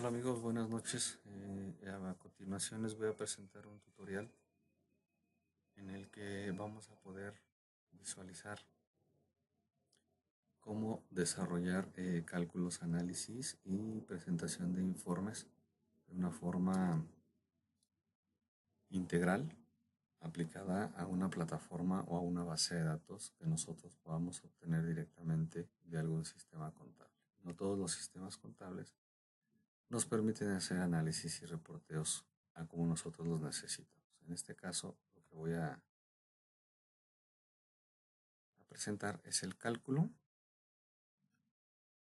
Hola amigos, buenas noches. A continuación les voy a presentar un tutorial en el que vamos a poder visualizar cómo desarrollar cálculos, análisis y presentación de informes de una forma integral aplicada a una plataforma o a una base de datos que nosotros podamos obtener directamente de algún sistema contable. No todos los sistemas contables nos permiten hacer análisis y reporteos a como nosotros los necesitamos. En este caso, lo que voy a presentar es el cálculo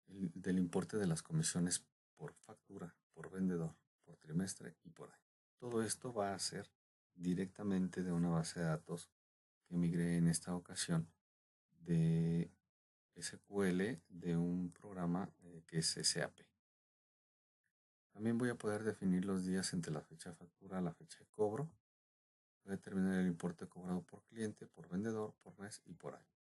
del importe de las comisiones por factura, por vendedor, por trimestre y por año. Todo esto va a ser directamente de una base de datos que migré en esta ocasión de SQL de un programa que es SAP. También voy a poder definir los días entre la fecha de factura y la fecha de cobro. Voy a determinar el importe cobrado por cliente, por vendedor, por mes y por año.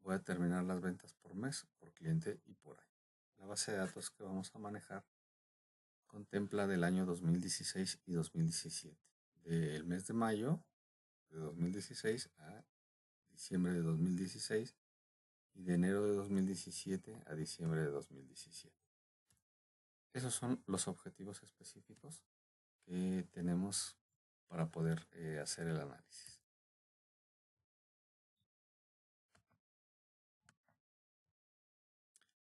Voy a determinar las ventas por mes, por cliente y por año. La base de datos que vamos a manejar contempla del año 2016 y 2017. Del mes de mayo de 2016 a diciembre de 2016 y de enero de 2017 a diciembre de 2017. Esos son los objetivos específicos que tenemos para poder hacer el análisis.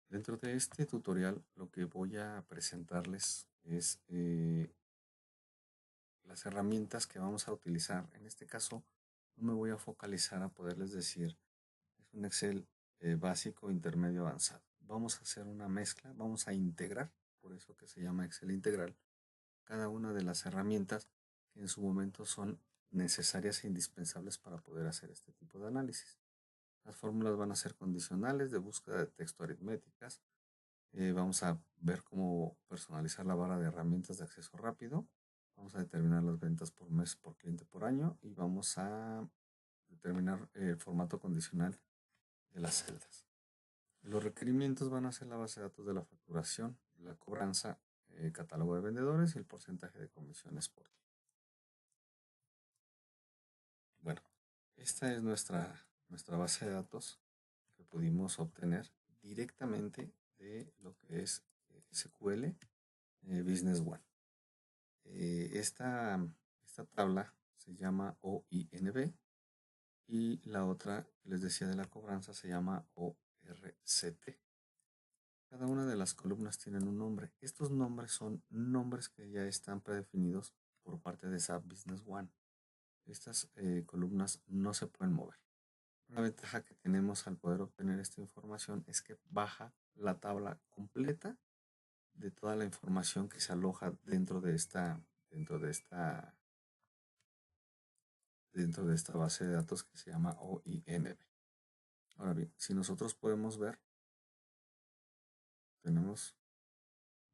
Dentro de este tutorial lo que voy a presentarles es las herramientas que vamos a utilizar. En este caso no me voy a focalizar a poderles decir es un Excel básico, intermedio, avanzado. Vamos a hacer una mezcla, vamos a integrar, por eso que se llama Excel integral, cada una de las herramientas que en su momento son necesarias e indispensables para poder hacer este tipo de análisis. Las fórmulas van a ser condicionales, de búsqueda de texto, aritméticas. Vamos a ver cómo personalizar la barra de herramientas de acceso rápido. Vamos a determinar las ventas por mes, por cliente, por año y vamos a determinar el formato condicional de las celdas. Los requerimientos van a ser la base de datos de la facturación, la cobranza, el catálogo de vendedores y el porcentaje de comisiones por día. Bueno, esta es nuestra base de datos que pudimos obtener directamente de lo que es SQL Business One. Esta tabla se llama OINB y la otra que les decía de la cobranza se llama ORCT. Cada una de las columnas tienen un nombre. Estos nombres son nombres que ya están predefinidos por parte de SAP Business One. Estas columnas no se pueden mover. Una ventaja que tenemos al poder obtener esta información es que baja la tabla completa de toda la información que se aloja dentro de esta base de datos que se llama OINB. Ahora bien, si nosotros podemos ver, tenemos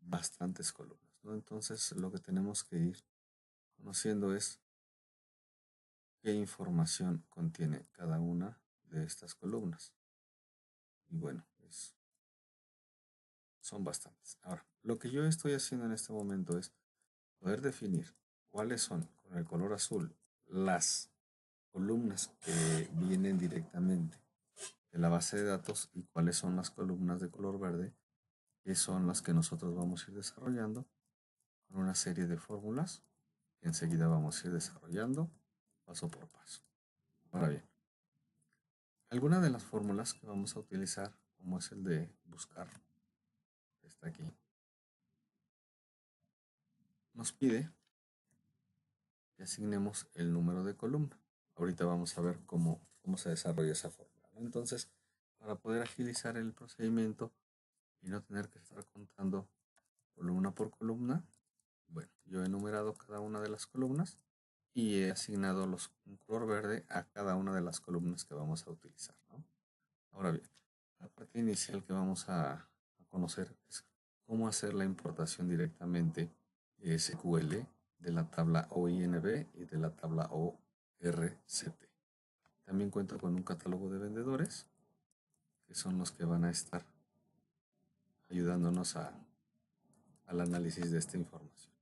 bastantes columnas, ¿no? Entonces lo que tenemos que ir conociendo es qué información contiene cada una de estas columnas. Y bueno, pues son bastantes. Ahora, lo que yo estoy haciendo en este momento es poder definir cuáles son, con el color azul, las columnas que vienen directamente de la base de datos y cuáles son las columnas de color verde, que son las que nosotros vamos a ir desarrollando con una serie de fórmulas que enseguida vamos a ir desarrollando paso por paso. Ahora bien, algunas de las fórmulas que vamos a utilizar, como es el de buscar, que está aquí, nos pide que asignemos el número de columna. Ahorita vamos a ver cómo se desarrolla esa fórmula, ¿no? Entonces, para poder agilizar el procedimiento y no tener que estar contando columna por columna, bueno, yo he numerado cada una de las columnas y he asignado un color verde a cada una de las columnas que vamos a utilizar, ¿no? Ahora bien, la parte inicial que vamos a conocer es cómo hacer la importación directamente de SQL de la tabla OINB y de la tabla ORCT. También cuento con un catálogo de vendedores, que son los que van a estar ayudándonos a al análisis de esta información.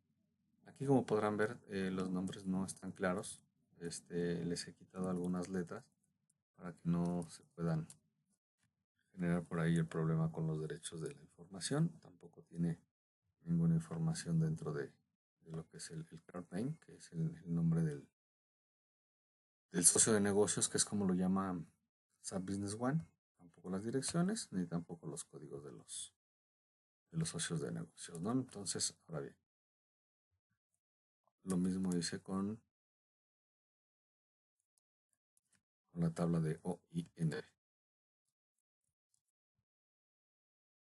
Aquí, como podrán ver, los nombres no están claros. Les he quitado algunas letras para que no se puedan generar por ahí el problema con los derechos de la información. Tampoco tiene ninguna información dentro de lo que es el card name, que es el nombre del socio de negocios, que es como lo llama SAP Business One. Tampoco las direcciones, ni tampoco los códigos de los socios de negocios, ¿no? Entonces, ahora bien, lo mismo hice con la tabla de OINB.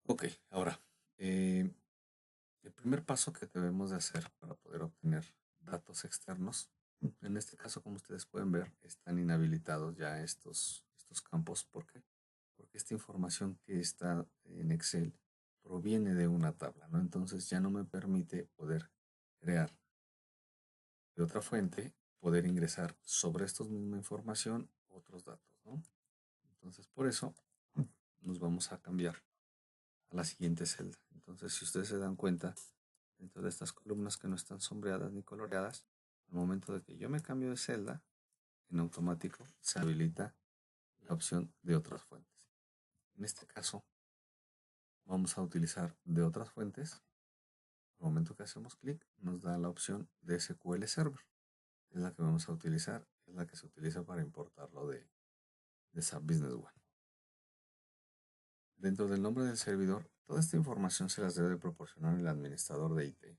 Ok, ahora, el primer paso que debemos de hacer para poder obtener datos externos, en este caso, como ustedes pueden ver, están inhabilitados ya estos campos. ¿Por qué? Porque esta información que está en Excel proviene de una tabla, ¿no? Entonces ya no me permite poder crear de otra fuente, poder ingresar sobre esta misma información otros datos, ¿no? Entonces, por eso nos vamos a cambiar a la siguiente celda. Entonces, si ustedes se dan cuenta, dentro de estas columnas que no están sombreadas ni coloreadas, al momento de que yo me cambio de celda, en automático se habilita la opción de otras fuentes. En este caso, vamos a utilizar de otras fuentes. Al momento que hacemos clic, nos da la opción de SQL Server. Es la que vamos a utilizar, es la que se utiliza para importarlo de SAP Business One. Dentro del nombre del servidor, toda esta información se las debe proporcionar el administrador de IT.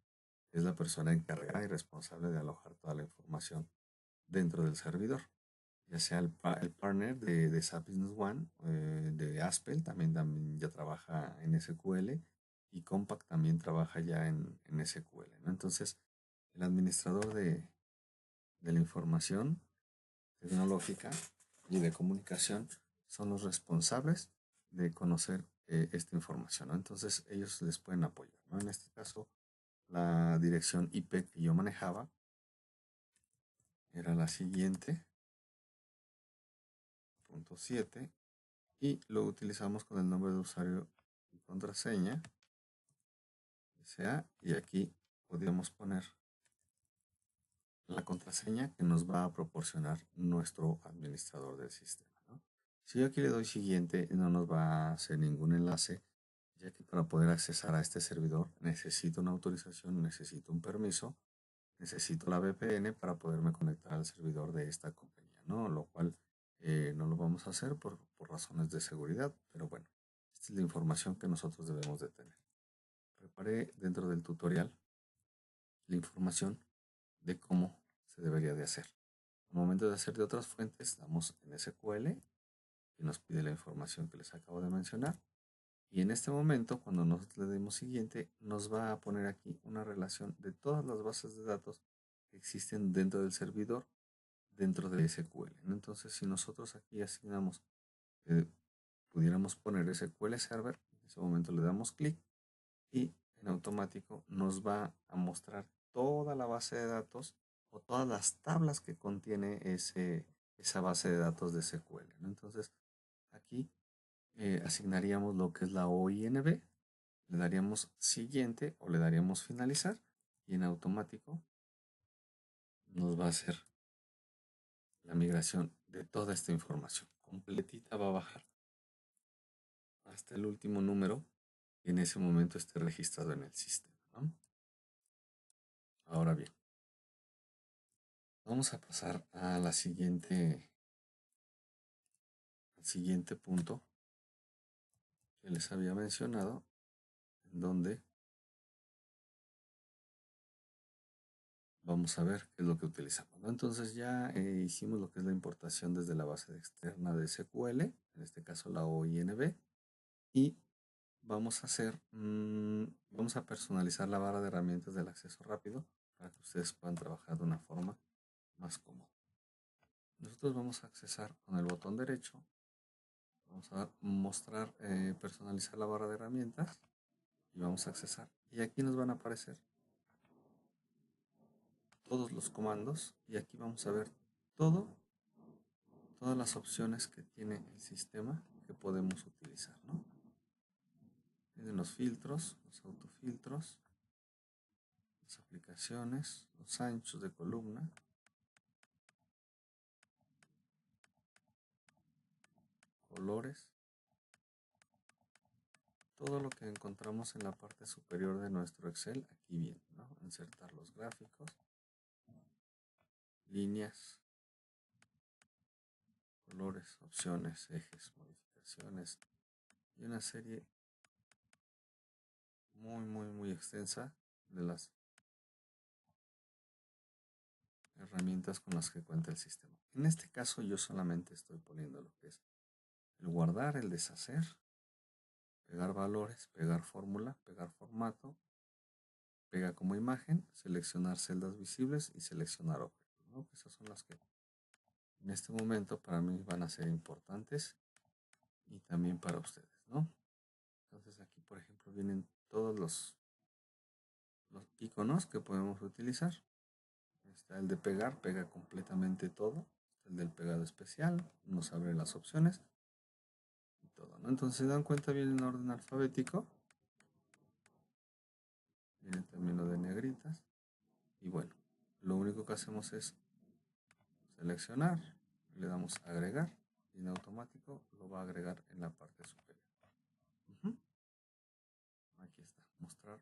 Es la persona encargada y responsable de alojar toda la información dentro del servidor, ya sea el partner de SAP Business One, de Aspel, también ya trabaja en SQL, y Compact también trabaja ya en SQL, ¿no? Entonces, el administrador de la información tecnológica y de comunicación son los responsables de conocer esta información, ¿no? Entonces, ellos les pueden apoyar, ¿no? En este caso, la dirección IP que yo manejaba era la siguiente, punto 7, y lo utilizamos con el nombre de usuario y contraseña, SA, y aquí podríamos poner la contraseña que nos va a proporcionar nuestro administrador del sistema, ¿no? Si yo aquí le doy siguiente, no nos va a hacer ningún enlace, ya que para poder accesar a este servidor necesito una autorización, necesito un permiso, necesito la VPN para poderme conectar al servidor de esta compañía, ¿no? Lo cual no lo vamos a hacer por razones de seguridad, pero bueno, esta es la información que nosotros debemos de tener. Preparé dentro del tutorial la información de cómo se debería de hacer. Al momento de hacer de otras fuentes, damos en SQL y nos pide la información que les acabo de mencionar. Y en este momento, cuando nosotros le demos siguiente, nos va a poner aquí una relación de todas las bases de datos que existen dentro del servidor, dentro de SQL, ¿no? Entonces, si nosotros aquí asignamos, pudiéramos poner SQL Server, en ese momento le damos clic y en automático nos va a mostrar toda la base de datos o todas las tablas que contiene esa base de datos de SQL, ¿no? Entonces, aquí asignaríamos lo que es la OINB, le daríamos siguiente o le daríamos finalizar y en automático nos va a hacer la migración de toda esta información. Completita va a bajar hasta el último número que en ese momento esté registrado en el sistema, ¿no? Ahora bien, vamos a pasar a al siguiente punto que les había mencionado, en donde vamos a ver qué es lo que utilizamos, ¿no? Entonces ya hicimos lo que es la importación desde la base externa de SQL, en este caso la OINB, y vamos a personalizar la barra de herramientas del acceso rápido para que ustedes puedan trabajar de una forma más cómoda. Nosotros vamos a accesar con el botón derecho, vamos a mostrar, personalizar la barra de herramientas y vamos a accesar. Y aquí nos van a aparecer todos los comandos y aquí vamos a ver todas las opciones que tiene el sistema que podemos utilizar, ¿no? Tienen los filtros, los autofiltros, las aplicaciones, los anchos de columna, colores, todo lo que encontramos en la parte superior de nuestro Excel, aquí viene, ¿no? Insertar los gráficos, líneas, colores, opciones, ejes, modificaciones y una serie muy extensa de las herramientas con las que cuenta el sistema. En este caso yo solamente estoy poniendo lo que es el guardar, el deshacer, pegar valores, pegar fórmula, pegar formato, pega como imagen, seleccionar celdas visibles y seleccionar objetos, ¿no? Esas son las que en este momento para mí van a ser importantes y también para ustedes, ¿no? Entonces aquí, por ejemplo, vienen todos los iconos que podemos utilizar. Está el de pegar, pega completamente todo. Está el del pegado especial, nos abre las opciones y todo, ¿no? Entonces, se dan cuenta, viene en orden alfabético. Viene también lo de negritas. Y bueno, lo único que hacemos es seleccionar, le damos a agregar y en automático lo va a agregar en la parte superior. Aquí está, mostrar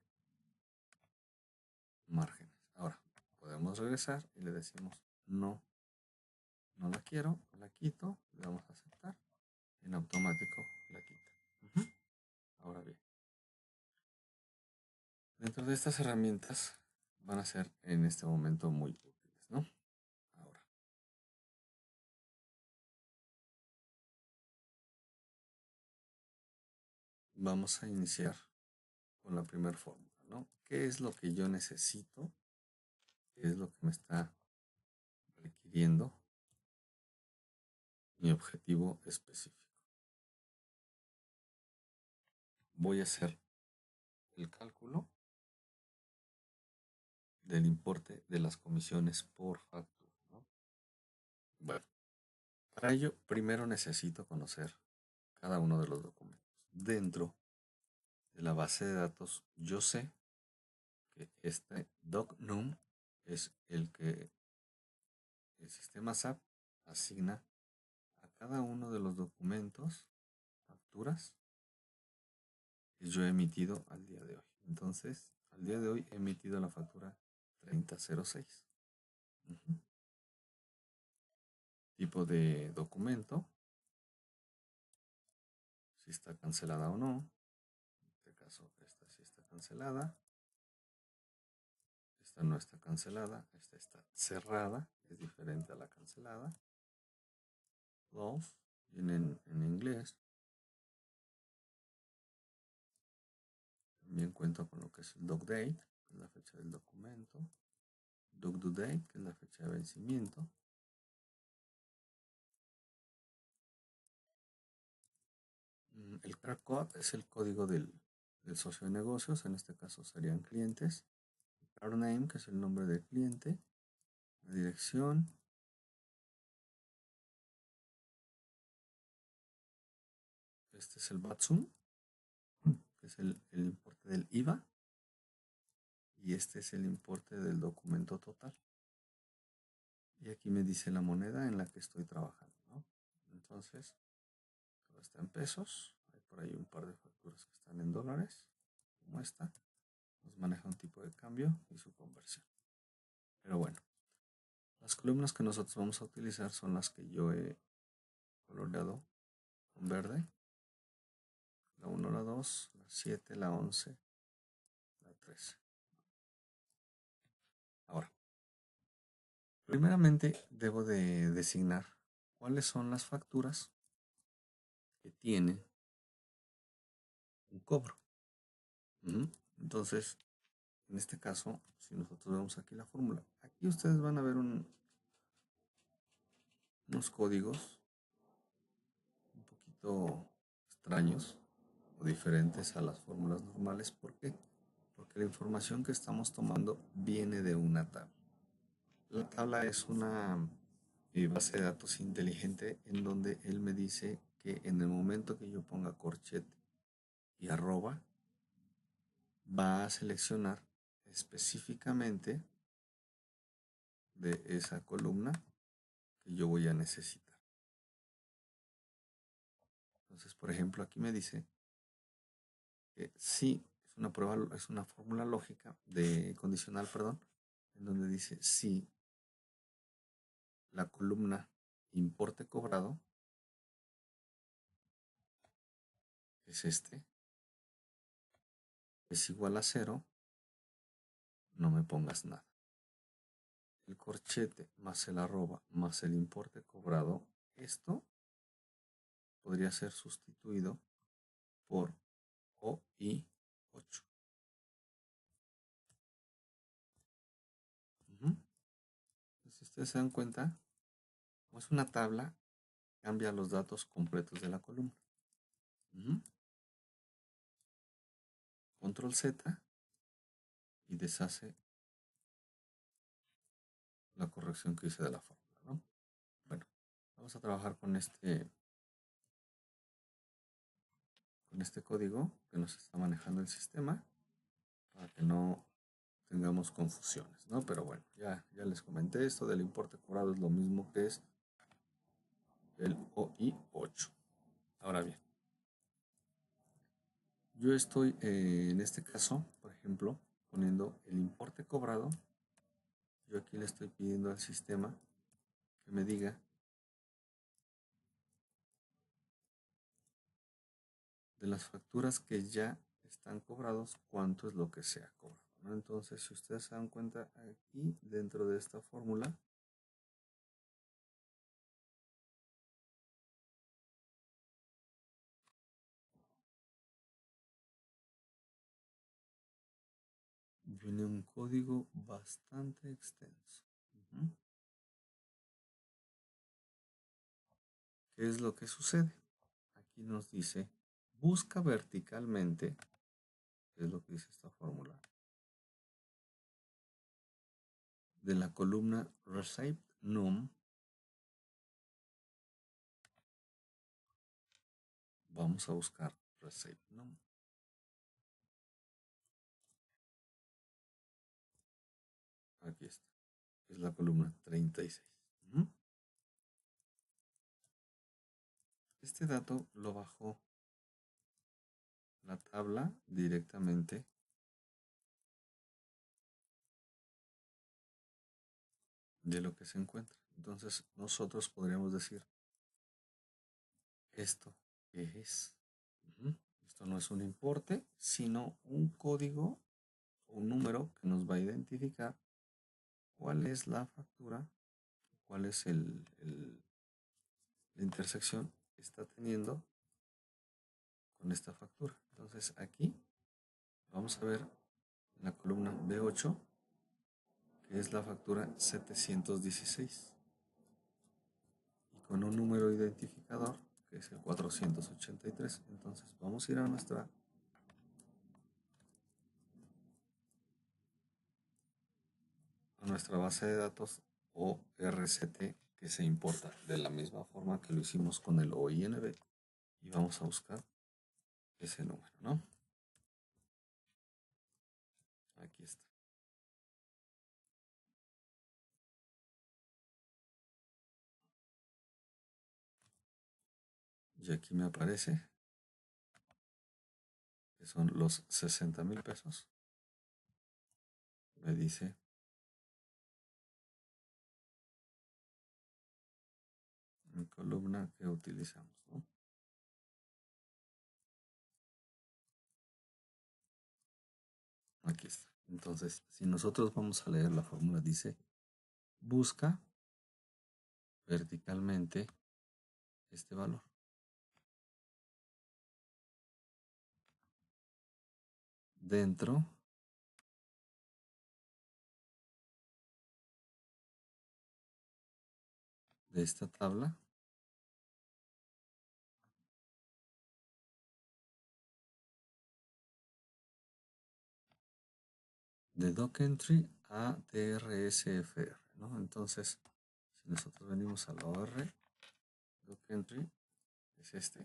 márgenes. Ahora podemos regresar y le decimos no la quiero, la quito, le damos a aceptar, en automático la quita. Ahora bien, dentro de estas herramientas van a ser en este momento muy útiles, ¿no? Ahora, vamos a iniciar con la primera fórmula, ¿no? ¿Qué es lo que yo necesito? ¿Qué es lo que me está requiriendo mi objetivo específico? Voy a hacer el cálculo del importe de las comisiones por factura, ¿no? Bueno, para ello primero necesito conocer cada uno de los documentos. Dentro de la base de datos yo sé que este docnum es el que el sistema SAP asigna a cada uno de los documentos, facturas, que yo he emitido al día de hoy. Entonces, al día de hoy he emitido la factura 3006. Tipo de documento, si está cancelada o no. En este caso, esta sí está cancelada. Esta no está cancelada. Esta está cerrada, es diferente a la cancelada. Love, viene en inglés. También cuento con lo que es el doc date, que es la fecha del documento. Doc due date, que es la fecha de vencimiento. El crack code es el código del socio de negocios, en este caso serían clientes. Card name, que es el nombre del cliente. La dirección. Este es el BATSUM, que es el importe del IVA. Y este es el importe del documento total. Y aquí me dice la moneda en la que estoy trabajando, ¿no? Entonces, todo está en pesos. Hay por ahí un par de facturas que están en dólares, como esta. Nos maneja un tipo de cambio y su conversión. Pero bueno, las columnas que nosotros vamos a utilizar son las que yo he coloreado con verde. La 1, la 2, la 7, la 11, la 13. Ahora, primeramente debo de designar cuáles son las facturas que tienen un cobro. Entonces, en este caso, si nosotros vemos aquí la fórmula, aquí ustedes van a ver unos códigos un poquito extraños o diferentes a las fórmulas normales. ¿Por qué? Porque la información que estamos tomando viene de una tabla. La tabla es una base de datos inteligente en donde él me dice que en el momento que yo ponga corchete y arroba, va a seleccionar específicamente de esa columna que yo voy a necesitar. Entonces, por ejemplo, aquí me dice que sí, es una prueba, es una fórmula lógica de condicional, perdón, en donde dice si la columna importe cobrado es es igual a 0, no me pongas nada. El corchete más el arroba más el importe cobrado, esto podría ser sustituido por OI8. Si ustedes se dan cuenta, como es una tabla, cambia los datos completos de la columna. Control Z y deshace la corrección que hice de la fórmula, ¿no? Bueno, vamos a trabajar con este código que nos está manejando el sistema para que no tengamos confusiones, ¿no? Pero bueno, ya les comenté, esto del importe cobrado es lo mismo que es el OI8. Ahora bien, yo estoy en este caso, por ejemplo, poniendo el importe cobrado. Yo aquí le estoy pidiendo al sistema que me diga de las facturas que ya están cobrados, cuánto es lo que se ha cobrado, ¿no? Entonces, si ustedes se dan cuenta, aquí dentro de esta fórmula viene un código bastante extenso. ¿Qué es lo que sucede? Aquí nos dice, busca verticalmente, que es lo que dice esta fórmula, de la columna Receipt Num, vamos a buscar Receipt Num. Aquí está, es la columna 36. Este dato lo bajó la tabla directamente de lo que se encuentra. Entonces nosotros podríamos decir, ¿esto qué es? Esto no es un importe, sino un código, un número que nos va a identificar cuál es la factura, cuál es la intersección que está teniendo con esta factura. Entonces aquí vamos a ver la columna B8, que es la factura 716, y con un número identificador que es el 483. Entonces vamos a ir a nuestra base de datos o RCT, que se importa de la misma forma que lo hicimos con el OINB, y vamos a buscar ese número, ¿no? Aquí está. Y aquí me aparece que son los 60,000 pesos. Me dice mi columna que utilizamos, ¿no? Aquí está. Entonces, si nosotros vamos a leer la fórmula, dice, busca verticalmente este valor. Dentro de esta tabla de doc entry a TRSFR, ¿no? Entonces, si nosotros venimos a la OR, doc entry es es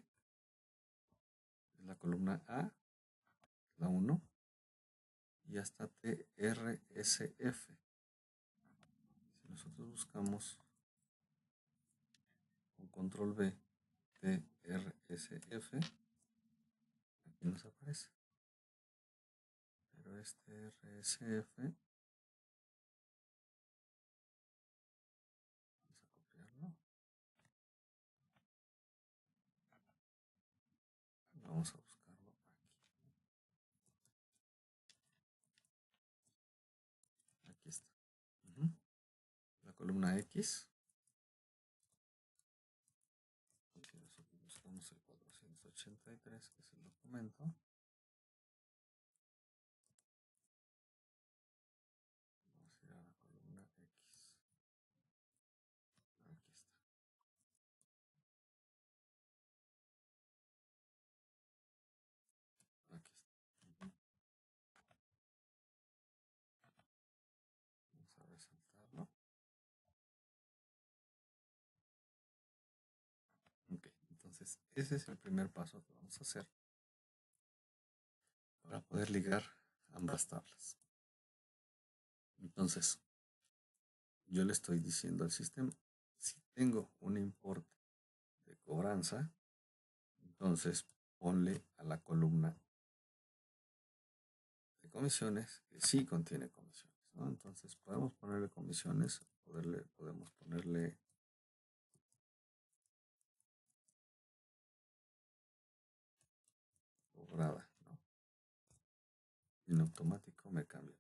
la columna A, la 1, ya está TRSF. Si nosotros buscamos con control B TRSF, aquí nos aparece. Pero este RSF, vamos a copiarlo. Vamos a buscarlo aquí. Aquí está. La columna X. Si nosotros buscamos el 483, que es el documento, vamos a ir a la columna X. Aquí está. Aquí está. Vamos a resaltarlo. Ok, entonces ese es el primer paso que vamos a hacer para poder ligar ambas tablas. Entonces, yo le estoy diciendo al sistema, si tengo un importe de cobranza, entonces ponle a la columna de comisiones que sí contiene comisiones, ¿no? Entonces podemos ponerle comisiones, podemos ponerle cobrada, ¿no? Y en automático me cambia.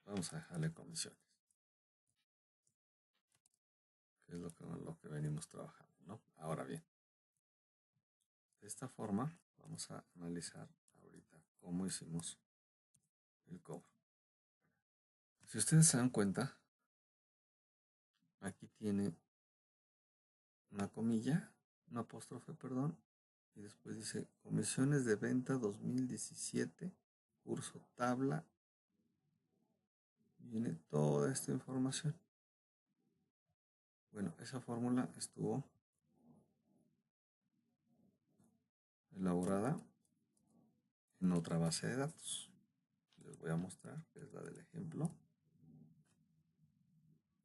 Vamos a dejarle comisiones, que es lo que venimos trabajando, ¿no? Ahora bien, de esta forma vamos a analizar ahorita cómo hicimos el cobro. Si ustedes se dan cuenta, aquí tiene una comilla, un apóstrofe, perdón, y después dice comisiones de venta 2017, curso tabla, viene toda esta información. Bueno, esa fórmula estuvo elaborada en otra base de datos. Les voy a mostrar, que es la del ejemplo.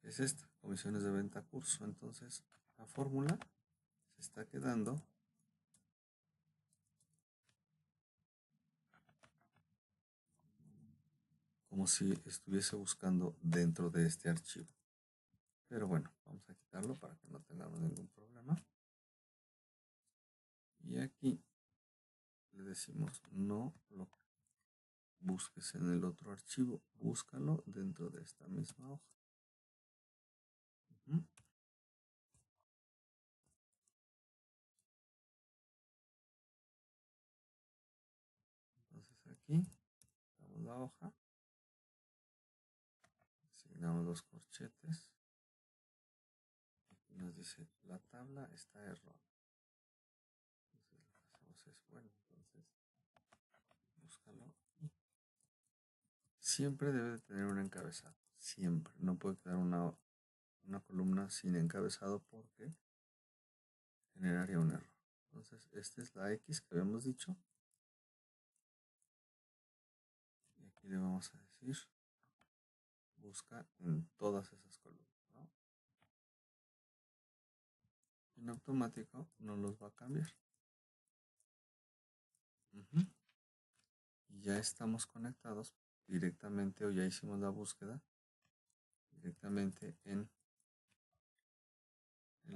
Es esta, comisiones de venta curso. Entonces, la fórmula se está quedando como si estuviese buscando dentro de este archivo. Pero bueno, vamos a quitarlo para que no tengamos ningún problema. Y aquí le decimos no lo busques en el otro archivo, búscalo dentro de esta misma hoja. Entonces aquí damos la hoja, asignamos los corchetes, aquí nos dice la tabla está errónea. Entonces lo que hacemos es, bueno, entonces búscalo. Siempre debe de tener un encabezado, siempre, no puede quedar una columna sin encabezado porque generaría un error. Entonces esta es la X que habíamos dicho. Y aquí le vamos a decir, busca en todas esas columnas, ¿no? En automático no los va a cambiar. Y ya estamos conectados directamente, o ya hicimos la búsqueda directamente en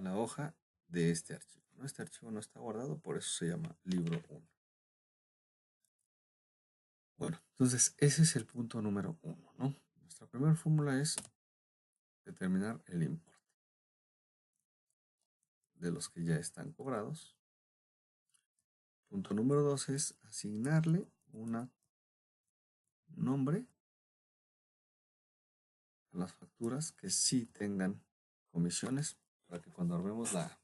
la hoja de este archivo, ¿no? Este archivo no está guardado, por eso se llama libro 1. Bueno, entonces ese es el punto número 1, ¿no? Nuestra primera fórmula es determinar el importe de los que ya están cobrados. Punto número 2 es asignarle un nombre a las facturas que sí tengan comisiones, para que cuando armemos la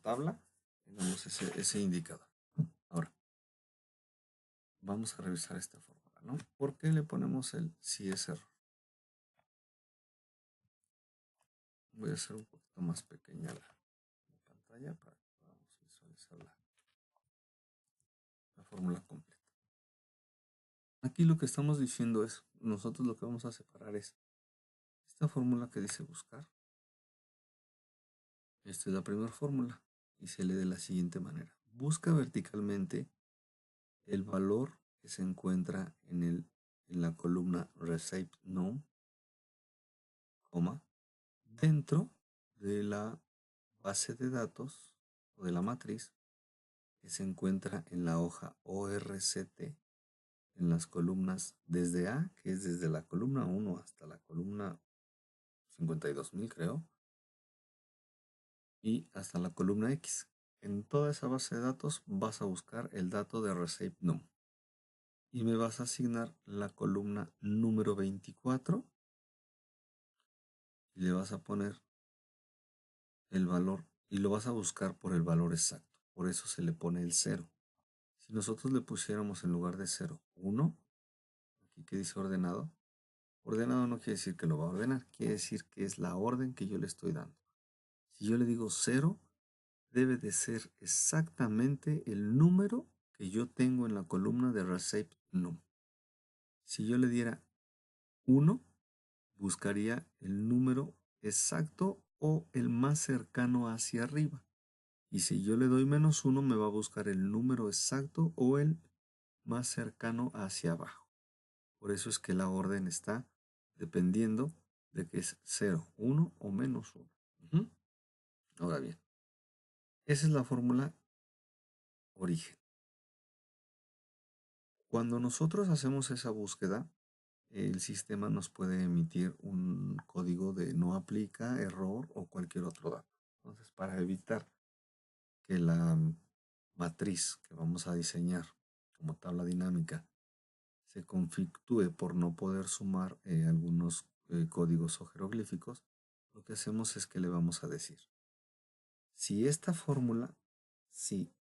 tabla tengamos ese indicador. Ahora, vamos a revisar esta fórmula, ¿no? ¿Por qué le ponemos el si es error? Voy a hacer un poquito más pequeña la pantalla. pantalla para que podamos visualizar la fórmula completa. Aquí lo que estamos diciendo es, nosotros lo que vamos a separar es esta fórmula que dice buscar. Esta es la primera fórmula y se lee de la siguiente manera. Busca verticalmente el valor que se encuentra en la columna Received None, dentro de la base de datos o de la matriz que se encuentra en la hoja ORCT en las columnas desde A, que es desde la columna 1 hasta la columna 52.000 creo, y hasta la columna X. En toda esa base de datos vas a buscar el dato de Received None y me vas a asignar la columna número 24 y le vas a poner el valor y lo vas a buscar por el valor exacto. Por eso se le pone el 0. Si nosotros le pusiéramos en lugar de 0, 1, aquí que dice ordenado, ordenado no quiere decir que lo va a ordenar, quiere decir que es la orden que yo le estoy dando. Si yo le digo 0, debe de ser exactamente el número que yo tengo en la columna de Received None. Si yo le diera 1, buscaría el número exacto o el más cercano hacia arriba. Y si yo le doy -1, me va a buscar el número exacto o el más cercano hacia abajo. Por eso es que la orden está dependiendo de que es 0, 1 o -1. Ahora bien, esa es la fórmula origen. Cuando nosotros hacemos esa búsqueda, el sistema nos puede emitir un código de no aplica, error o cualquier otro dato. Entonces, para evitar que la matriz que vamos a diseñar como tabla dinámica se conflictúe por no poder sumar algunos códigos o jeroglíficos, lo que hacemos es que le vamos a decir, si esta fórmula, si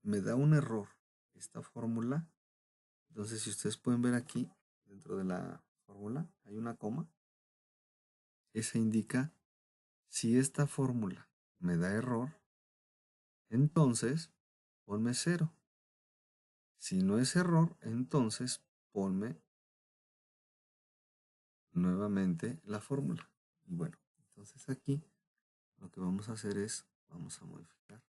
me da un error esta fórmula, entonces si ustedes pueden ver aquí, dentro de la fórmula hay una coma, esa indica si esta fórmula me da error, entonces ponme 0. Si no es error, entonces ponme nuevamente la fórmula. Y bueno, entonces aquí lo que vamos a hacer es, vamos a modificar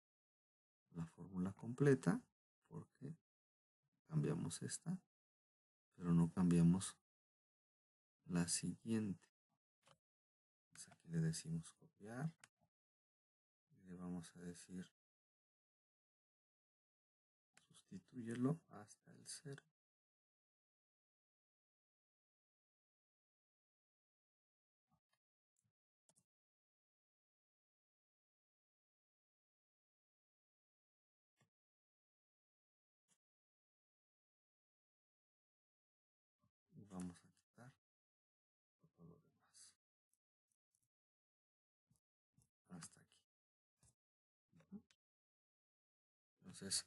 la fórmula completa porque cambiamos esta, pero no cambiamos la siguiente. Entonces aquí le decimos copiar y le vamos a decir sustitúyelo hasta el 0. Y vamos a quitar todo lo demás hasta aquí. Entonces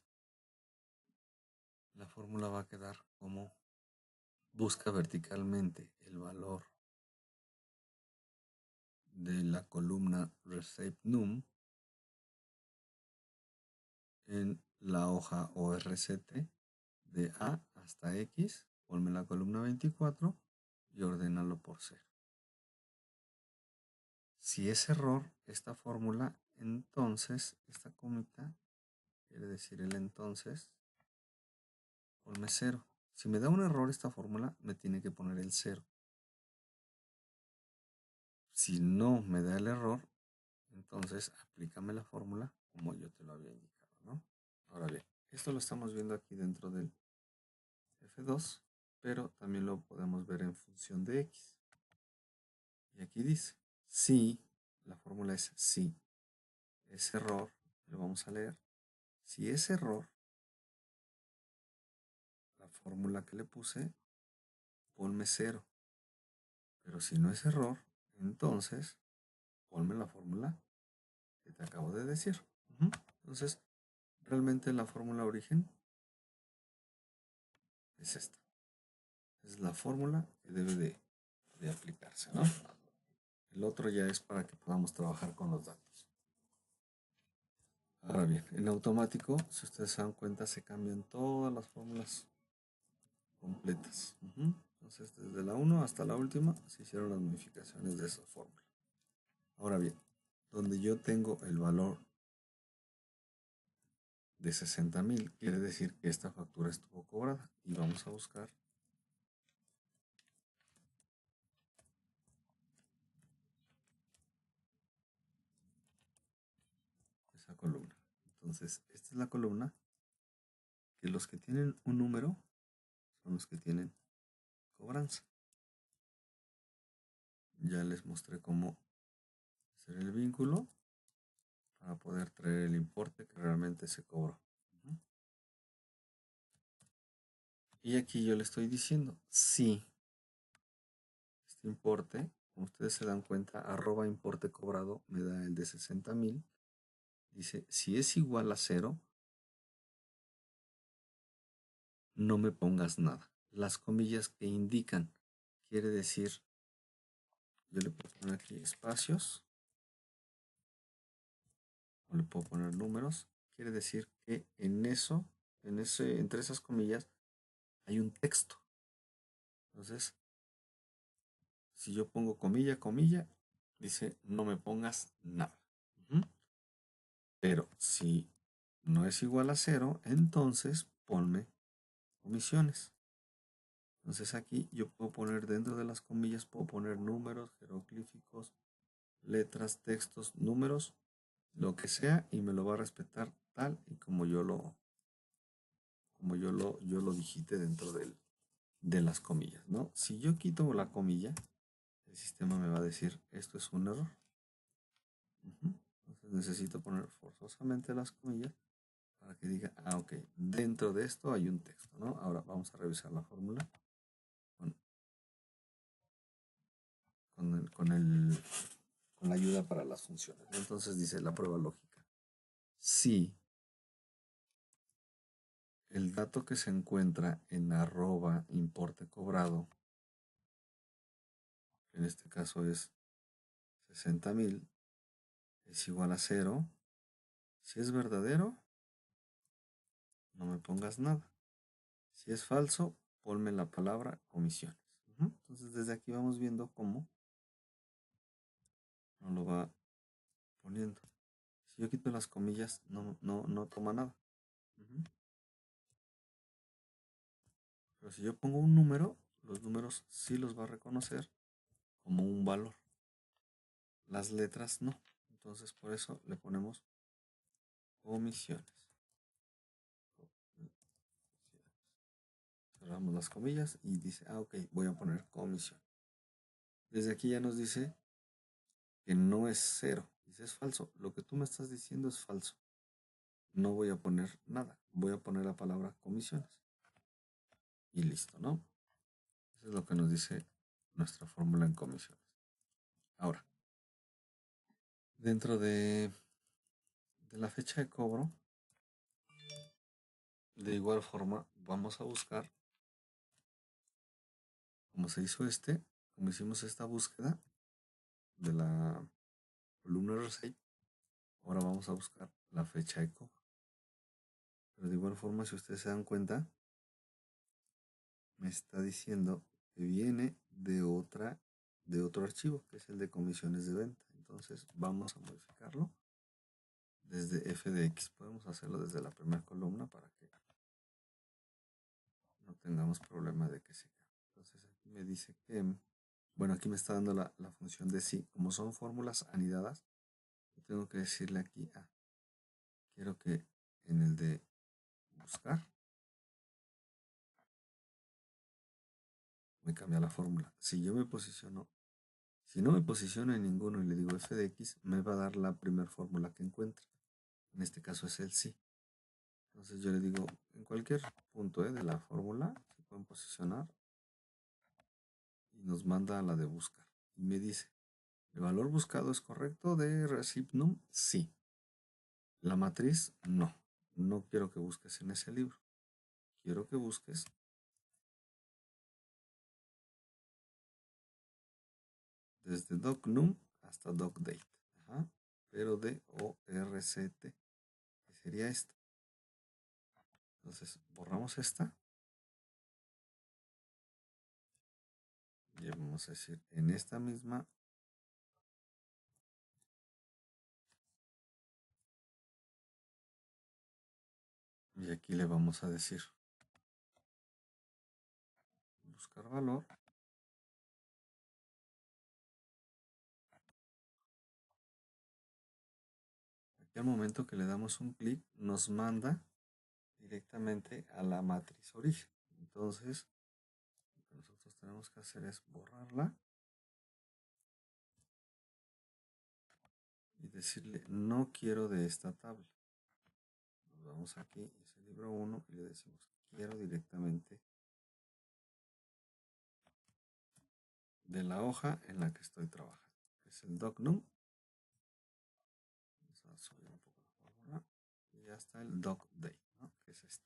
la fórmula va a quedar como busca verticalmente el valor de la columna Received None en la hoja ORCT de A hasta X, ponme la columna 24 y ordénalo por 0. Si es error esta fórmula, entonces esta comita quiere decir el entonces, ponme 0. Si me da un error esta fórmula, me tiene que poner el 0. Si no me da el error, entonces aplícame la fórmula como yo te lo había indicado, ¿no? Ahora bien, esto lo estamos viendo aquí dentro del F2, pero también lo podemos ver en función de X. Y aquí dice, si, la fórmula es si es error, lo vamos a leer. Si es error, la fórmula que le puse, ponme 0. Pero si no es error, entonces ponme la fórmula que te acabo de decir. Entonces, realmente la fórmula origen es esta. Es la fórmula que debe de aplicarse, ¿no? El otro ya es para que podamos trabajar con los datos. Ahora bien, en automático, si ustedes se dan cuenta, se cambian todas las fórmulas completas. Entonces, desde la 1 hasta la última, se hicieron las modificaciones de esa fórmula. Ahora bien, donde yo tengo el valor de 60,000, quiere decir que esta factura estuvo cobrada. Y vamos a buscar esa columna. Entonces, esta es la columna que los que tienen un número son los que tienen cobranza. Ya les mostré cómo hacer el vínculo para poder traer el importe que realmente se cobró. Y aquí yo le estoy diciendo, si este importe, como ustedes se dan cuenta, arroba importe cobrado me da el de 60,000. Dice, si es igual a 0, no me pongas nada. Las comillas que indican, quiere decir, yo le puedo poner aquí espacios, o le puedo poner números, quiere decir que entre esas comillas hay un texto. Entonces, si yo pongo comilla, comilla, dice no me pongas nada. Pero si no es igual a 0, entonces ponme comisiones. Entonces aquí yo puedo poner dentro de las comillas, puedo poner números, jeroglíficos, letras, textos, números, lo que sea, y me lo va a respetar tal y como yo lo digite dentro de las comillas, ¿no? Si yo quito la comilla, el sistema me va a decir esto es un error. Entonces necesito poner forzosamente las comillas para que diga, ok, dentro de esto hay un texto, ¿no? Ahora vamos a revisar la fórmula con la ayuda para las funciones. Entonces dice la prueba lógica. Si el dato que se encuentra en arroba importe cobrado, que en este caso es 60,000, es igual a 0, si es verdadero, no me pongas nada. Si es falso, ponme la palabra comisiones. Entonces desde aquí vamos viendo cómo nos lo va poniendo. Si yo quito las comillas, no toma nada. Pero si yo pongo un número, los números sí los va a reconocer como un valor. Las letras no. Entonces por eso le ponemos comisiones. Cerramos las comillas y dice, ok, voy a poner comisión. Desde aquí ya nos dice que no es 0. Dice, es falso. Lo que tú me estás diciendo es falso. No voy a poner nada. Voy a poner la palabra comisiones. Y listo, ¿no? Eso es lo que nos dice nuestra fórmula en comisiones. Ahora, dentro de la fecha de cobro, de igual forma, vamos a buscar, como se hizo como hicimos esta búsqueda de la columna receipt, ahora vamos a buscar la fecha de cobro. Pero de igual forma, si ustedes se dan cuenta, me está diciendo que viene de otro archivo, que es el de comisiones de venta. Entonces vamos a modificarlo desde FDX. Podemos hacerlo desde la primera columna para que no tengamos problema de que se caiga. Entonces aquí me dice que, bueno, aquí me está dando la función de sí. Como son fórmulas anidadas, yo tengo que decirle aquí, quiero que en el de buscar me cambia la fórmula. Si no me posiciono en ninguno y le digo f de x, me va a dar la primera fórmula que encuentre. En este caso es el sí. Entonces yo le digo, en cualquier punto de la fórmula se pueden posicionar y nos manda a la de buscar. Y me dice, ¿el valor buscado es correcto de receipt num? Sí. La matriz, no. No quiero que busques en ese libro. Quiero que busques desde docnum hasta docdate. Pero de ORCT. sería esta. Entonces borramos esta. Y vamos a decir en esta misma. Y aquí le vamos a decir buscar valor. Aquí al momento que le damos un clic nos manda directamente a la matriz origen. Entonces lo que nosotros tenemos que hacer es borrarla y decirle no quiero de esta tabla. Nos vamos aquí, es el libro 1 y le decimos quiero directamente de la hoja en la que estoy trabajando. Es el docnum. Vamos a subir un poco la fórmula. Y ya está el docday, ¿no? Que es este.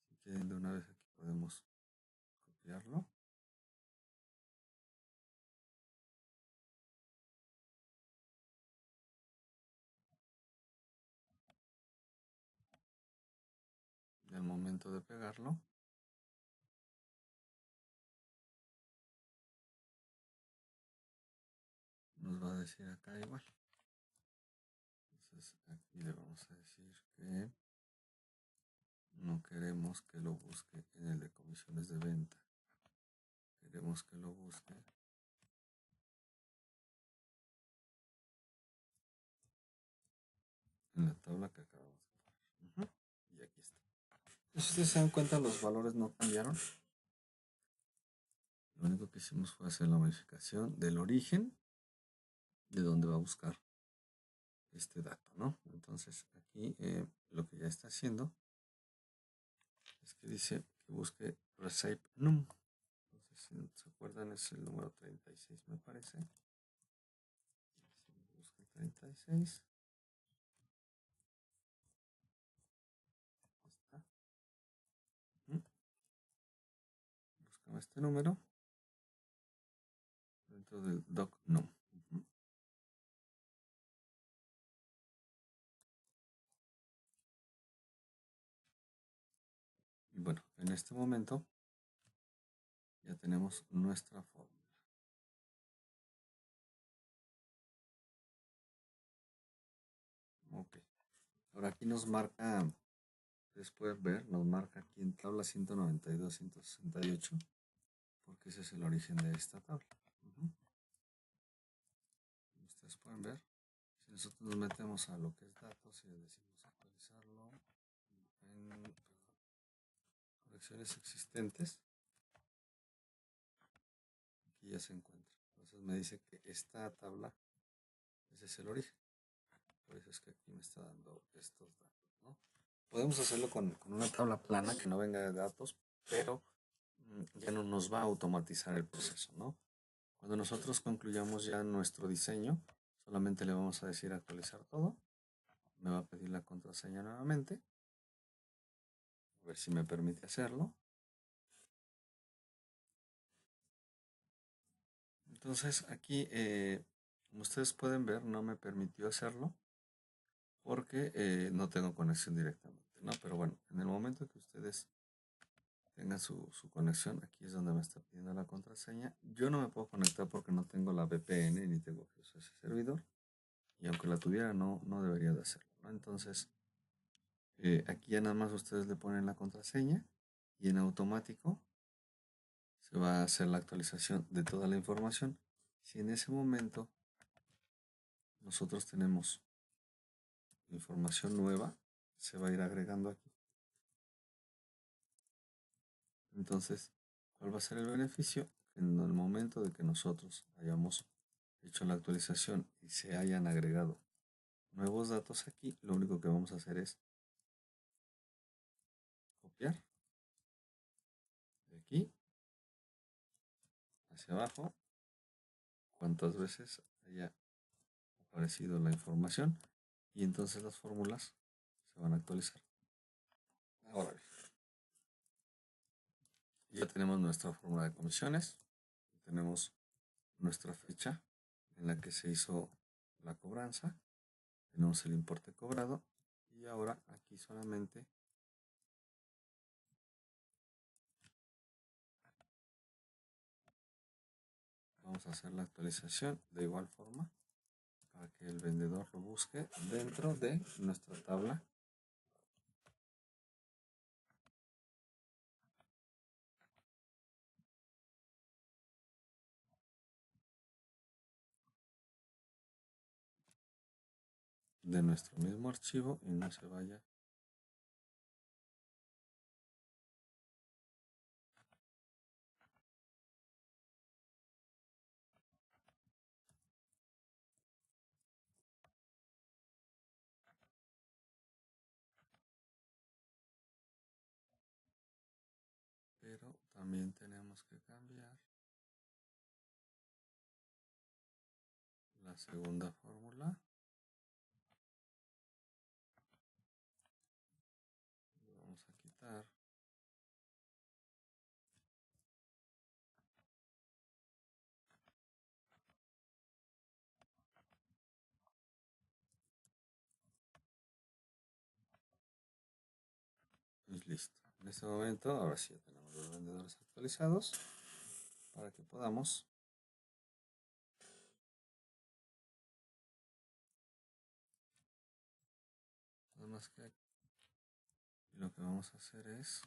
Si quieren de una vez aquí podemos copiarlo. Y al momento de pegarlo, nos va a decir acá igual. Entonces aquí le vamos a decir que no queremos que lo busque en el de comisiones de venta. Queremos que lo busque en la tabla que acabamos de poner. Y aquí está. Si ustedes se dan cuenta, los valores no cambiaron. Lo único que hicimos fue hacer la modificación del origen de donde va a buscar este dato, ¿no? Entonces aquí lo que ya está haciendo es que dice que busque Recipe Num. Entonces, si se acuerdan, es el número 36, me parece. Si busca el 36. Está. Buscamos este número dentro del docnum. Y bueno, en este momento ya tenemos nuestra fórmula. Ok. Ahora aquí nos marca, ustedes pueden ver, nos marca aquí en tabla 192, 168, porque ese es el origen de esta tabla. Ustedes pueden ver, si nosotros nos metemos a lo que es datos y le decimos actualizarlo en colecciones existentes, aquí ya se encuentra. Entonces me dice que esta tabla, ese es el origen. Por eso es que aquí me está dando estos datos, ¿no? Podemos hacerlo con una tabla plana que no venga de datos, pero ya no nos va a automatizar el proceso, ¿no? Cuando nosotros concluyamos ya nuestro diseño, solamente le vamos a decir actualizar todo. Me va a pedir la contraseña nuevamente. A ver si me permite hacerlo. Entonces aquí, como ustedes pueden ver, no me permitió hacerlo porque no tengo conexión directamente, ¿no? Pero bueno, en el momento que ustedes tengan su conexión, aquí es donde me está pidiendo la contraseña. Yo no me puedo conectar porque no tengo la VPN ni tengo acceso a ese servidor. Y aunque la tuviera, no debería de hacerlo, ¿no? Entonces, aquí ya nada más ustedes le ponen la contraseña y en automático se va a hacer la actualización de toda la información. Si en ese momento nosotros tenemos información nueva, se va a ir agregando aquí. Entonces, ¿cuál va a ser el beneficio? En el momento de que nosotros hayamos hecho la actualización y se hayan agregado nuevos datos aquí, lo único que vamos a hacer es copiar de aquí hacia abajo cuantas veces haya aparecido la información y entonces las fórmulas se van a actualizar. Ahora bien, ya tenemos nuestra fórmula de comisiones, tenemos nuestra fecha en la que se hizo la cobranza, tenemos el importe cobrado y ahora aquí solamente vamos a hacer la actualización de igual forma para que el vendedor lo busque dentro de nuestra tabla. De nuestro mismo archivo y no se vaya pero también tenemos que cambiar la segunda fórmula. Le vamos a quitar pues listo. En este momento ahora sí ya tenemos los vendedores actualizados para que podamos nada más que aquí. Y lo que vamos a hacer es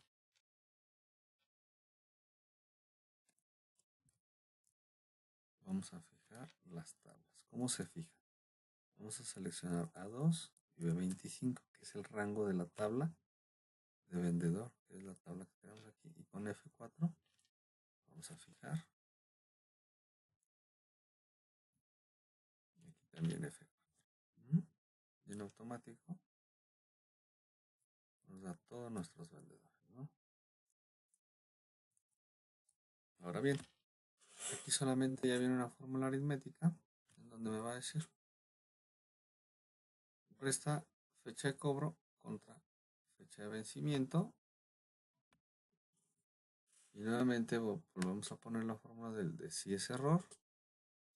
vamos a fijar las tablas. ¿Cómo se fija? Vamos a seleccionar A2 y B25, que es el rango de la tabla de vendedor, que es la tabla que tenemos aquí. Y con F4 vamos a fijar. Y aquí también F4. Y en automático nos da todos nuestros vendedores, ¿no? Ahora bien, aquí solamente ya viene una fórmula aritmética en donde me va a decir resta fecha de cobro contra fecha de vencimiento. Y nuevamente volvemos a poner la fórmula de si es error.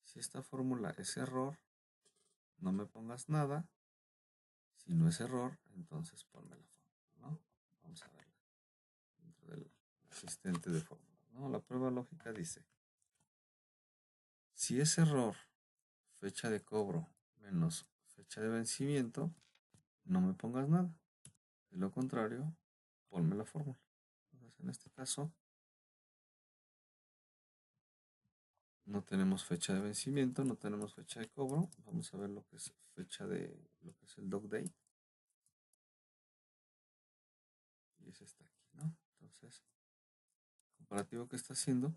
Si esta fórmula es error, no me pongas nada. Si no es error, entonces ponme la fórmula, ¿no? Vamos a verla dentro del asistente de fórmulas, ¿no? La prueba lógica dice, si es error fecha de cobro menos fecha de vencimiento, no me pongas nada. De lo contrario, ponme la fórmula. Entonces, en este caso, no tenemos fecha de vencimiento, no tenemos fecha de cobro. Vamos a ver lo que es fecha de lo que es el dog date. Y es esta aquí, ¿no? Entonces, comparativo que está haciendo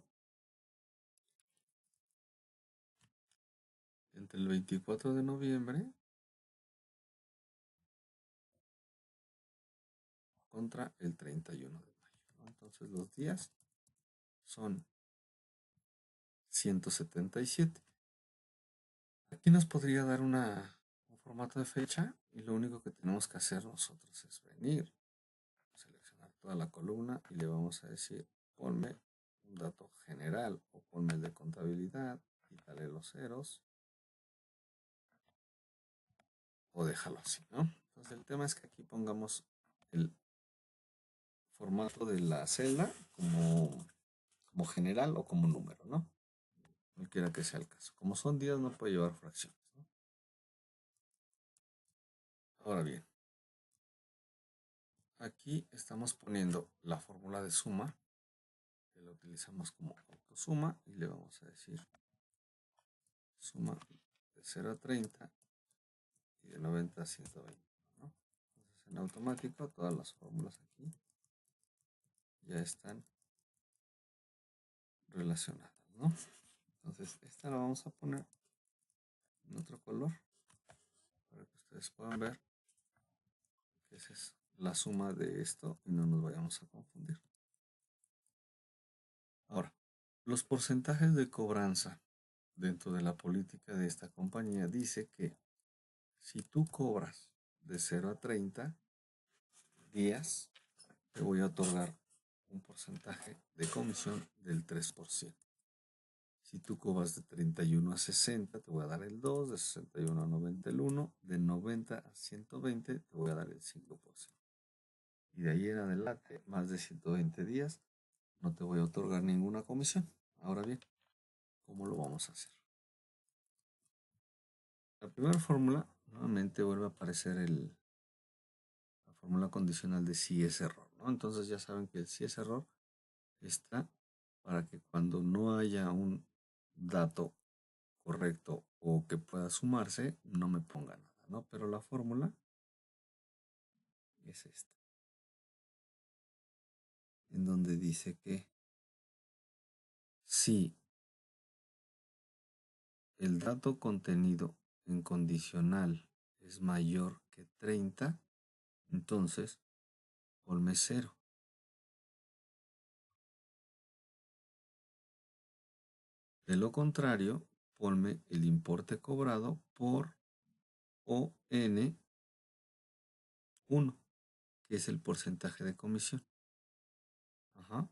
entre el 24 de noviembre contra el 31 de mayo, ¿no? Entonces, los días son 177. Aquí nos podría dar un formato de fecha y lo único que tenemos que hacer nosotros es venir, seleccionar toda la columna y le vamos a decir ponme un dato general o ponme el de contabilidad, quítale los ceros o déjalo así, ¿no? Entonces el tema es que aquí pongamos el formato de la celda como general o como número, ¿no? Cualquiera que sea el caso. Como son días no puede llevar fracciones, ¿no? Ahora bien, aquí estamos poniendo la fórmula de suma, que la utilizamos como autosuma y le vamos a decir suma de 0 a 30 y de 90 a 120, ¿no? Entonces en automático todas las fórmulas aquí ya están relacionadas, ¿no? Entonces esta la vamos a poner en otro color para que ustedes puedan ver que esa es la suma de esto y no nos vayamos a confundir. Ahora, los porcentajes de cobranza dentro de la política de esta compañía dice que si tú cobras de 0 a 30 días, te voy a otorgar un porcentaje de comisión del 3%. Si tú cobras de 31 a 60, te voy a dar el 2, de 61 a 90 el 1, de 90 a 120 te voy a dar el 5%. Y de ahí en adelante, más de 120 días, no te voy a otorgar ninguna comisión. Ahora bien, ¿cómo lo vamos a hacer? La primera fórmula, nuevamente vuelve a aparecer la fórmula condicional de si es error, ¿no? Entonces ya saben que el si es error está para que cuando no haya un dato correcto o que pueda sumarse, no me ponga nada, ¿no? Pero la fórmula es esta, en donde dice que si el dato contenido en condicional es mayor que 30, entonces ponme 0. De lo contrario, ponme el importe cobrado por ON1, que es el porcentaje de comisión. Ajá.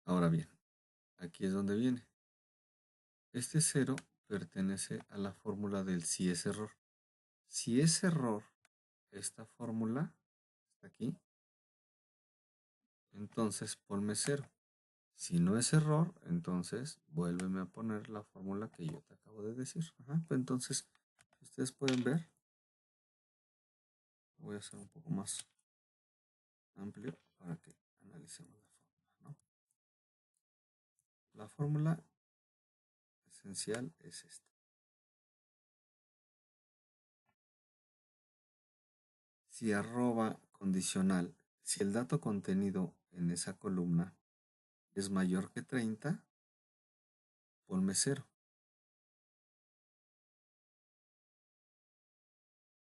Ahora bien, aquí es donde viene. Este 0 pertenece a la fórmula del si es error. Si es error esta fórmula, está aquí, entonces ponme 0. Si no es error, entonces vuélveme a poner la fórmula que yo te acabo de decir. Ajá. Pues entonces, ustedes pueden ver, voy a hacer un poco más amplio para que analicemos la fórmula, ¿no? La fórmula esencial es esta. Si arroba condicional, si el dato contenido en esa columna es mayor que 30, ponme 0.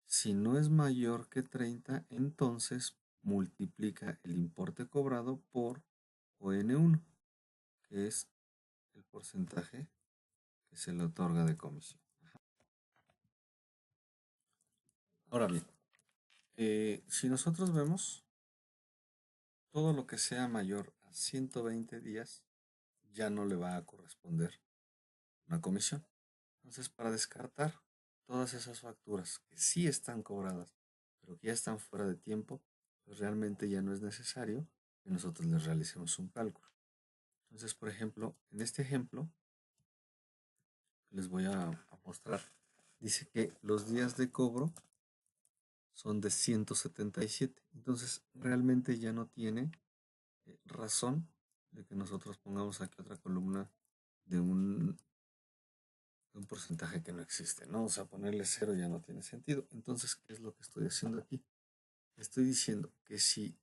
Si no es mayor que 30, entonces multiplica el importe cobrado por ON1, que es el porcentaje que se le otorga de comisión. Ahora bien, si nosotros vemos todo lo que sea mayor a 120 días, ya no le va a corresponder una comisión. Entonces, para descartar todas esas facturas que sí están cobradas, pero que ya están fuera de tiempo, pues realmente ya no es necesario que nosotros les realicemos un cálculo. Entonces, por ejemplo, en este ejemplo, les voy a mostrar. Dice que los días de cobro son de 177. Entonces, realmente ya no tiene razón de que nosotros pongamos aquí otra columna de un porcentaje que no existe, ¿no? O sea, ponerle 0 ya no tiene sentido. Entonces, ¿qué es lo que estoy haciendo aquí? Estoy diciendo que si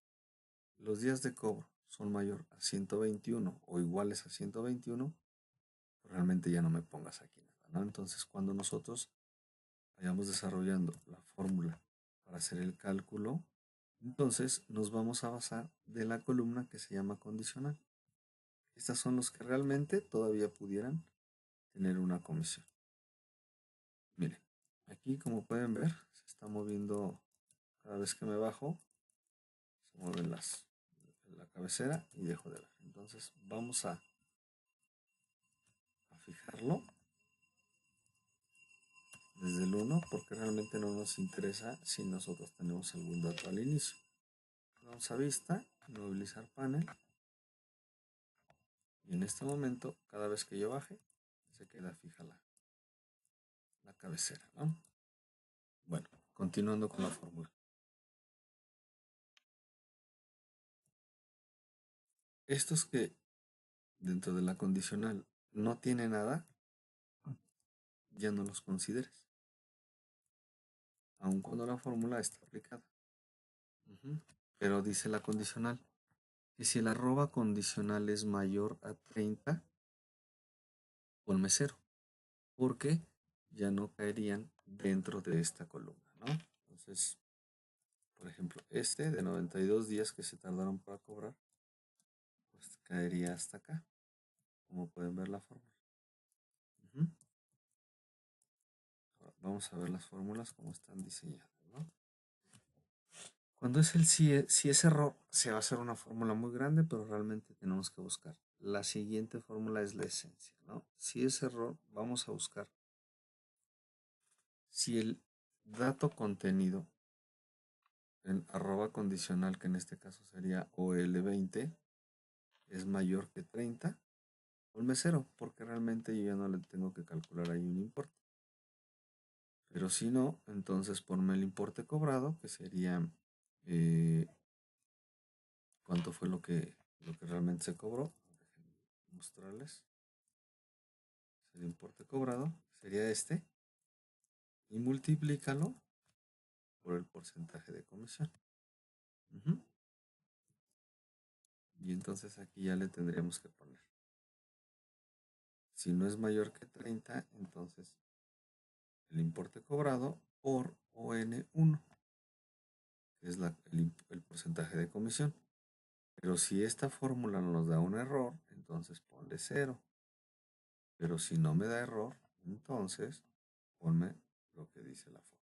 los días de cobro son mayor a 121 o iguales a 121, pues realmente ya no me pongas aquí nada, ¿no? Entonces, cuando nosotros vayamos desarrollando la fórmula para hacer el cálculo, entonces nos vamos a basar de la columna que se llama condicional. Estas son los que realmente todavía pudieran tener una comisión. Miren, aquí como pueden ver, se está moviendo cada vez que me bajo, se mueven la cabecera y dejo de ver. Entonces vamos a fijarlo desde el 1 porque realmente no nos interesa si nosotros tenemos algún dato al inicio. Vamos a vista, movilizar panel y en este momento cada vez que yo baje se queda fija la cabecera, ¿no? Bueno, continuando con la fórmula. Estos que dentro de la condicional no tiene nada, ya no los consideres, aun cuando la fórmula está aplicada. Pero dice la condicional que si el arroba condicional es mayor a 30, ponme 0, porque ya no caerían dentro de esta columna, ¿no? Entonces, por ejemplo, este de 92 días que se tardaron para cobrar, pues caería hasta acá, como pueden ver la fórmula. Ahora, vamos a ver las fórmulas como están diseñadas, ¿no? Cuando es si es error, se va a hacer una fórmula muy grande, pero realmente tenemos que buscar. La siguiente fórmula es la esencia, ¿no? Si es error, vamos a buscar si el dato contenido en arroba condicional, que en este caso sería OL20, es mayor que 30, ponme 0, porque realmente yo ya no le tengo que calcular ahí un importe. Pero si no, entonces ponme el importe cobrado, que sería cuánto fue lo que realmente se cobró. Déjenme mostrarles. El importe cobrado sería este. Y multiplícalo por el porcentaje de comisión. Y entonces aquí ya le tendríamos que poner. Si no es mayor que 30, entonces el importe cobrado por ON1, que es el porcentaje de comisión. Pero si esta fórmula nos da un error, entonces ponle 0. Pero si no me da error, entonces ponme lo que dice la fórmula.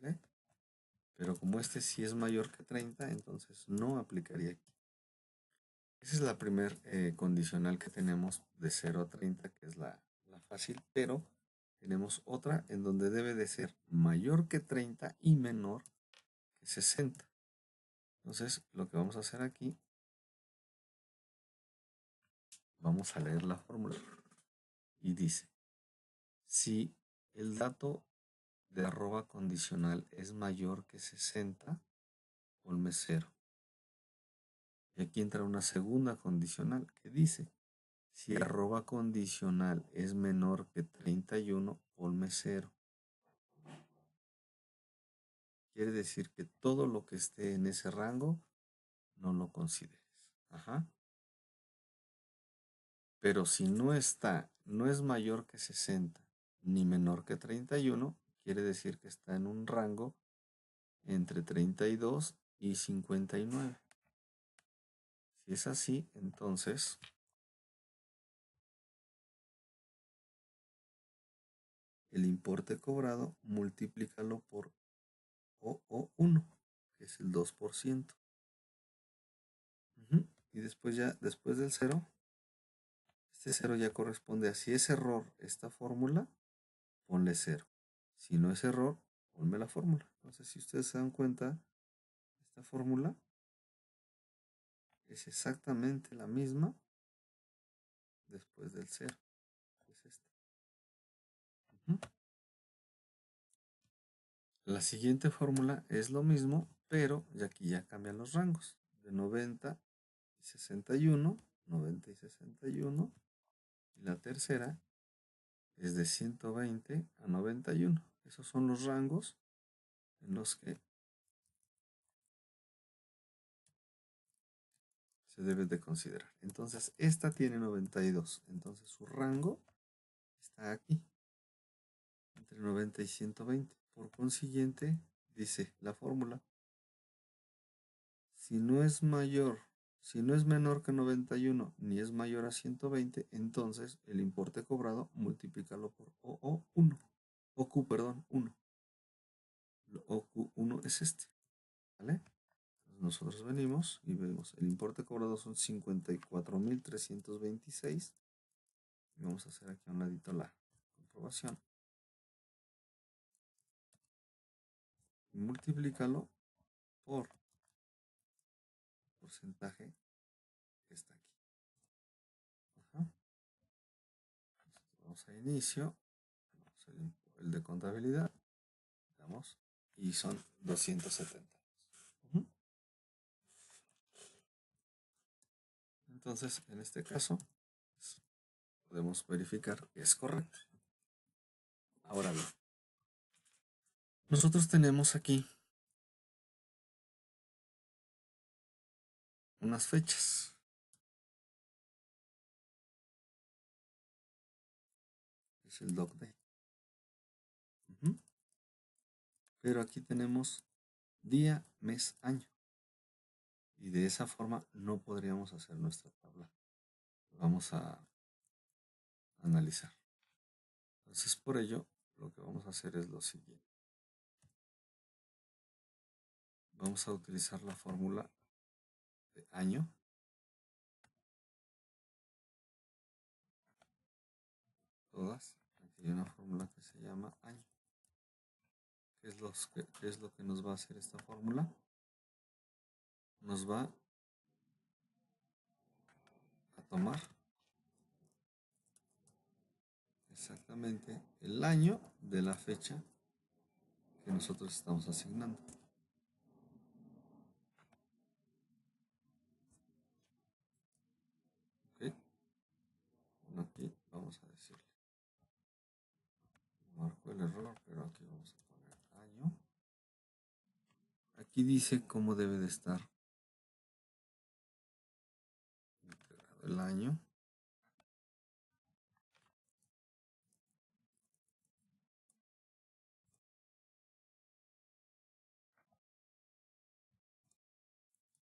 ¿Vale? Pero como este sí es mayor que 30, entonces no aplicaría aquí. Esa es la primera condicional que tenemos de 0 a 30, que es la fácil, pero tenemos otra en donde debe de ser mayor que 30 y menor que 60. Entonces, lo que vamos a hacer aquí, vamos a leer la fórmula. Y dice, si el dato de arroba condicional es mayor que 60, ponme 0. Y aquí entra una segunda condicional que dice, si arroba condicional es menor que 31, ponme 0. Quiere decir que todo lo que esté en ese rango no lo consideres. Ajá. Pero si no está, no es mayor que 60 ni menor que 31, quiere decir que está en un rango entre 32 y 59. Si es así, entonces el importe cobrado multiplícalo por OO1, que es el 2%. Y después ya, después del 0, este 0 ya corresponde a si es error esta fórmula, ponle 0. Si no es error, ponme la fórmula. Entonces, si ustedes se dan cuenta, esta fórmula es exactamente la misma después del 0. Es esta. La siguiente fórmula es lo mismo, pero aquí ya cambian los rangos. De 90 y 61, 90 y 61. Y la tercera es de 120 a 91. Esos son los rangos en los que se debe de considerar. Entonces, esta tiene 92. Entonces, su rango está aquí, entre 90 y 120. Por consiguiente, dice la fórmula, si no es mayor, si no es menor que 91 ni es mayor a 120, entonces el importe cobrado multiplícalo por OO1. OQ, perdón, 1. OQ1 es este, ¿vale? Nosotros venimos y vemos el importe cobrado son 54,326. Y vamos a hacer aquí a un ladito la comprobación. Y multiplícalo por el porcentaje que está aquí. Ajá. Vamos a inicio. Vamos el de contabilidad. Vamos. Y son 270. Entonces, en este caso, pues, podemos verificar que es correcto. Ahora bien, nosotros tenemos aquí unas fechas. Es el doc date. Pero aquí tenemos día, mes, año. Y de esa forma no podríamos hacer nuestra tabla. Vamos a analizar. Entonces, por ello, lo que vamos a hacer es lo siguiente. vamos a utilizar la fórmula de año. Todas. Aquí hay una fórmula que se llama año. ¿Qué es lo que nos va a hacer esta fórmula? Nos va a tomar exactamente el año de la fecha que nosotros estamos asignando. ¿Ok? Bueno, aquí vamos a decirle. Marco el error, pero aquí vamos a poner año. Aquí dice cómo debe de estar integrado el año.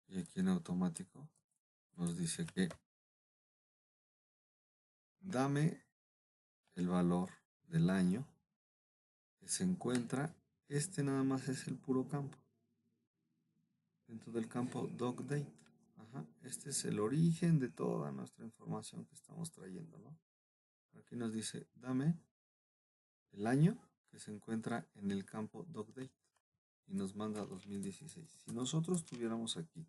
Y aquí en automático nos dice que dame el valor del año que se encuentra. Este nada más es el puro campo. Dentro del campo docDate. Ajá. Este es el origen de toda nuestra información que estamos trayendo, ¿no? Aquí nos dice, dame el año que se encuentra en el campo docDate. Y nos manda 2016. Si nosotros tuviéramos aquí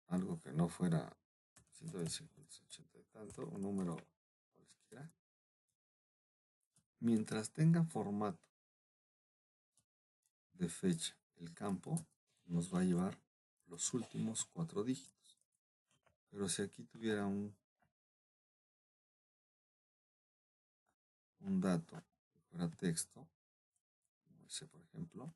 algo que no fuera 180 y tanto, un número cualquiera, mientras tenga formato de fecha el campo, nos va a llevar los últimos 4 dígitos. Pero si aquí tuviera un dato que fuera texto, como ese por ejemplo,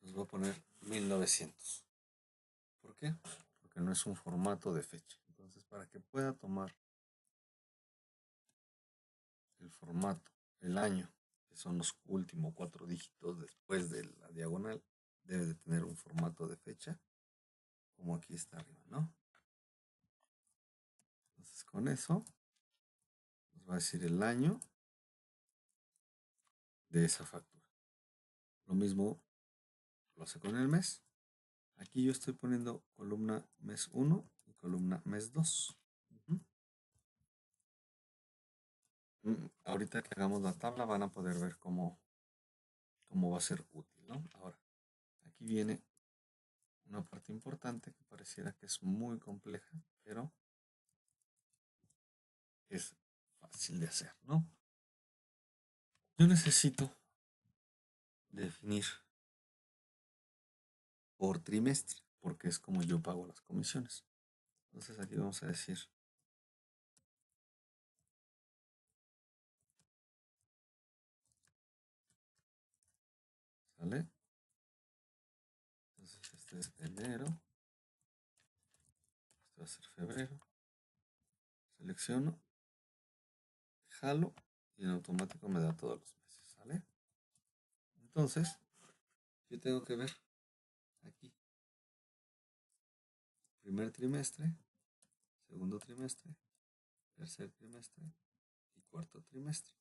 nos va a poner 1900. ¿Por qué? Porque no es un formato de fecha. Entonces, para que pueda tomar el formato, el año, que son los últimos 4 dígitos después de la diagonal, debe de tener un formato de fecha, como aquí está arriba, ¿no? Entonces, con eso, nos va a decir el año de esa factura. Lo mismo lo hace con el mes. Aquí yo estoy poniendo columna mes 1 y columna mes 2. Ahorita que hagamos la tabla van a poder ver cómo va a ser útil, ¿no? Ahora, aquí viene una parte importante que pareciera que es muy compleja, pero es fácil de hacer, ¿no? Yo necesito definir por trimestre, porque es como yo pago las comisiones. Entonces aquí vamos a decir ¿sale? Entonces este es enero, este va a ser febrero, selecciono, jalo y en automático me da todos los meses, ¿sale? Entonces yo tengo que ver aquí primer trimestre, segundo trimestre, tercer trimestre y cuarto trimestre.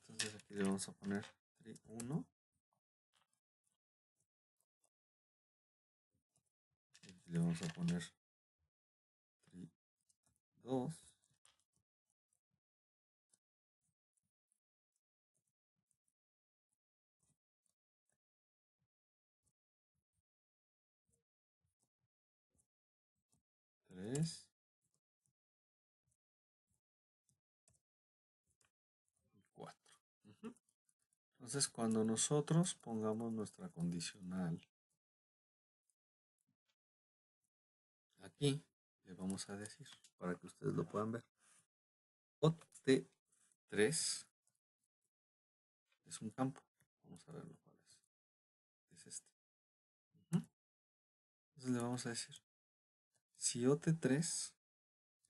Entonces aquí le vamos a poner tri 1, aquí le vamos a poner tri 2, tres y 4. Entonces cuando nosotros pongamos nuestra condicional aquí, le vamos a decir, para que ustedes lo puedan ver, OT3 es un campo. Vamos a verlo cuál es. Es este. Entonces le vamos a decir, si OT3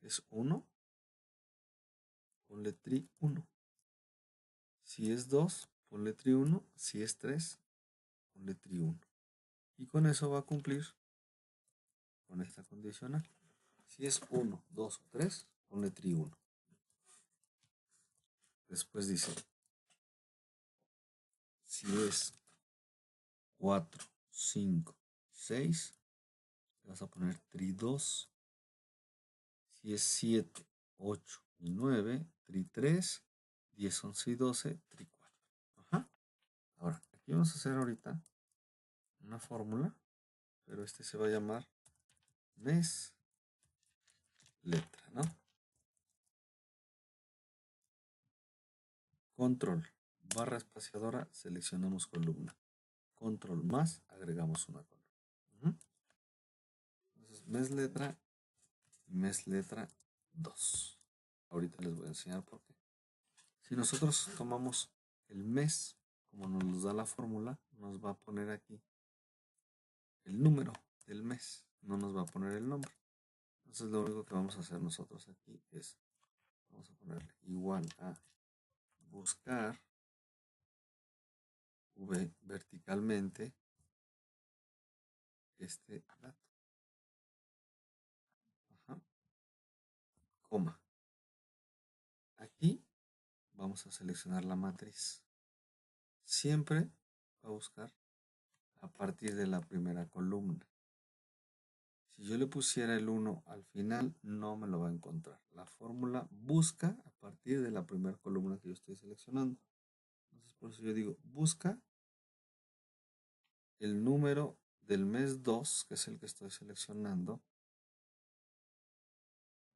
es 1, ponle tri 1. Si es 2, ponle tri 1. Si es 3, ponle tri 1. Y con eso va a cumplir con esta condicional. Si es 1, 2 o 3, ponle tri 1. Después dice, si es 4, 5, 6, le vas a poner tri 2. Si es 7, 8 y 9, tri 3, 10, 11 y 12, tri 4. Ajá. Ahora, aquí vamos a hacer ahorita una fórmula, pero este se va a llamar mes letra, ¿no? Control, barra espaciadora, seleccionamos columna. Control más, agregamos una columna. Entonces, mes letra 2. Ahorita les voy a enseñar por qué. Si nosotros tomamos el mes, como nos da la fórmula, nos va a poner aquí el número del mes, no nos va a poner el nombre. Entonces lo único que vamos a hacer nosotros aquí es, vamos a ponerle igual a buscar V verticalmente este dato. Ajá. Coma. Aquí vamos a seleccionar la matriz. Siempre va a buscar a partir de la primera columna. Si yo le pusiera el 1 al final, no me lo va a encontrar. La fórmula busca a partir de la primera columna que yo estoy seleccionando. Entonces, por eso yo digo, busca el número del mes 2, que es el que estoy seleccionando,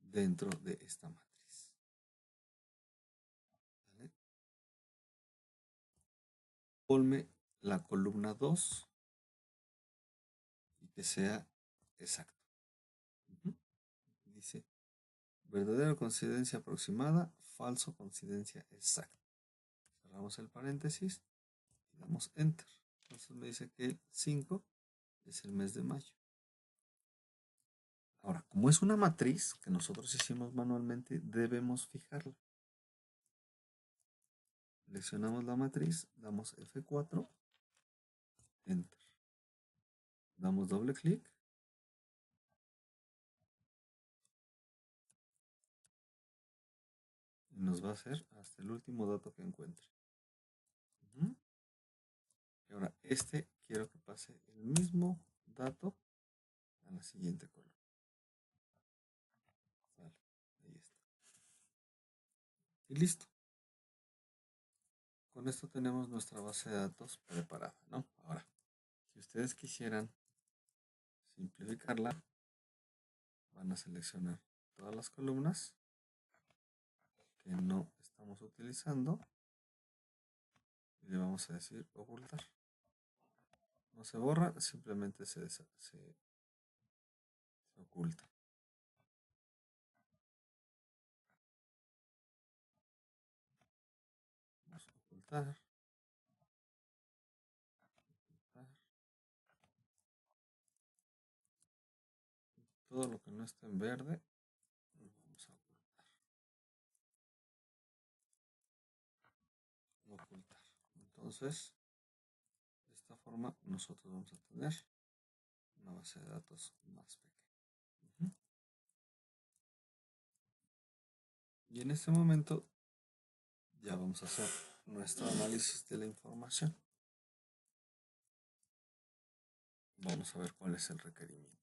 dentro de esta matriz. ¿Vale? Ponme la columna 2 y que sea exacto. Dice, verdadero coincidencia aproximada, falso coincidencia exacta. Cerramos el paréntesis y damos enter. Entonces me dice que el 5 es el mes de mayo. Ahora, como es una matriz que nosotros hicimos manualmente, debemos fijarla. Seleccionamos la matriz, damos F4, enter. Damos doble clic. Y nos va a hacer hasta el último dato que encuentre. Y ahora este quiero que pase el mismo dato a la siguiente columna. Vale, ahí está. Y listo. Con esto tenemos nuestra base de datos preparada, ¿no? Ahora, si ustedes quisieran simplificarla, van a seleccionar todas las columnas que no estamos utilizando y le vamos a decir ocultar. No se borra, simplemente se oculta. Vamos a ocultar. Todo lo que no esté en verde, lo vamos a ocultar. Ocultar. Entonces, de esta forma nosotros vamos a tener una base de datos más pequeña. Y en este momento ya vamos a hacer nuestro análisis de la información. Vamos a ver cuál es el requerimiento.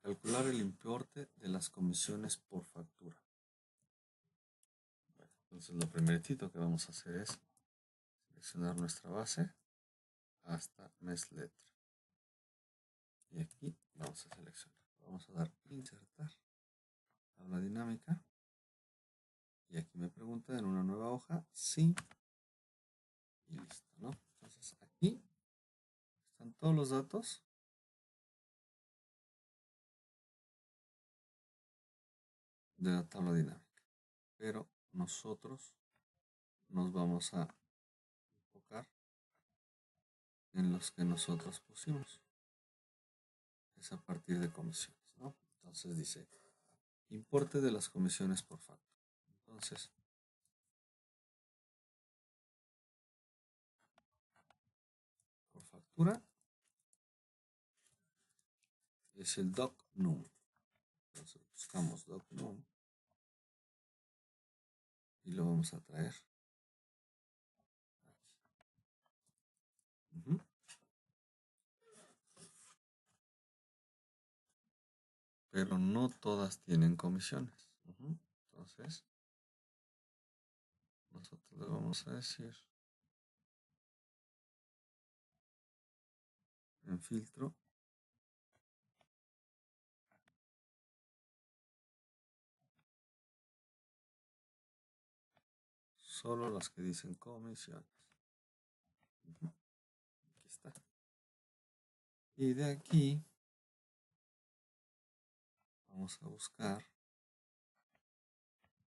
Calcular el importe de las comisiones por factura. Bueno, entonces lo primerito que vamos a hacer es seleccionar nuestra base hasta mes letra. Y aquí vamos a seleccionar. Vamos a dar insertar, tabla dinámica. Y aquí me pregunta en una nueva hoja, sí. Y listo, ¿no? Entonces aquí están todos los datos de la tabla dinámica. Pero nosotros nos vamos a enfocar en los que nosotros pusimos. Es a partir de comisiones, ¿no? Entonces dice importe de las comisiones por factura. Entonces, por factura es el doc_num. Entonces buscamos doc_num y lo vamos a traer aquí. Pero no todas tienen comisiones. Entonces, nosotros le vamos a decir en filtro solo las que dicen comisiones. Aquí está. Y de aquí vamos a buscar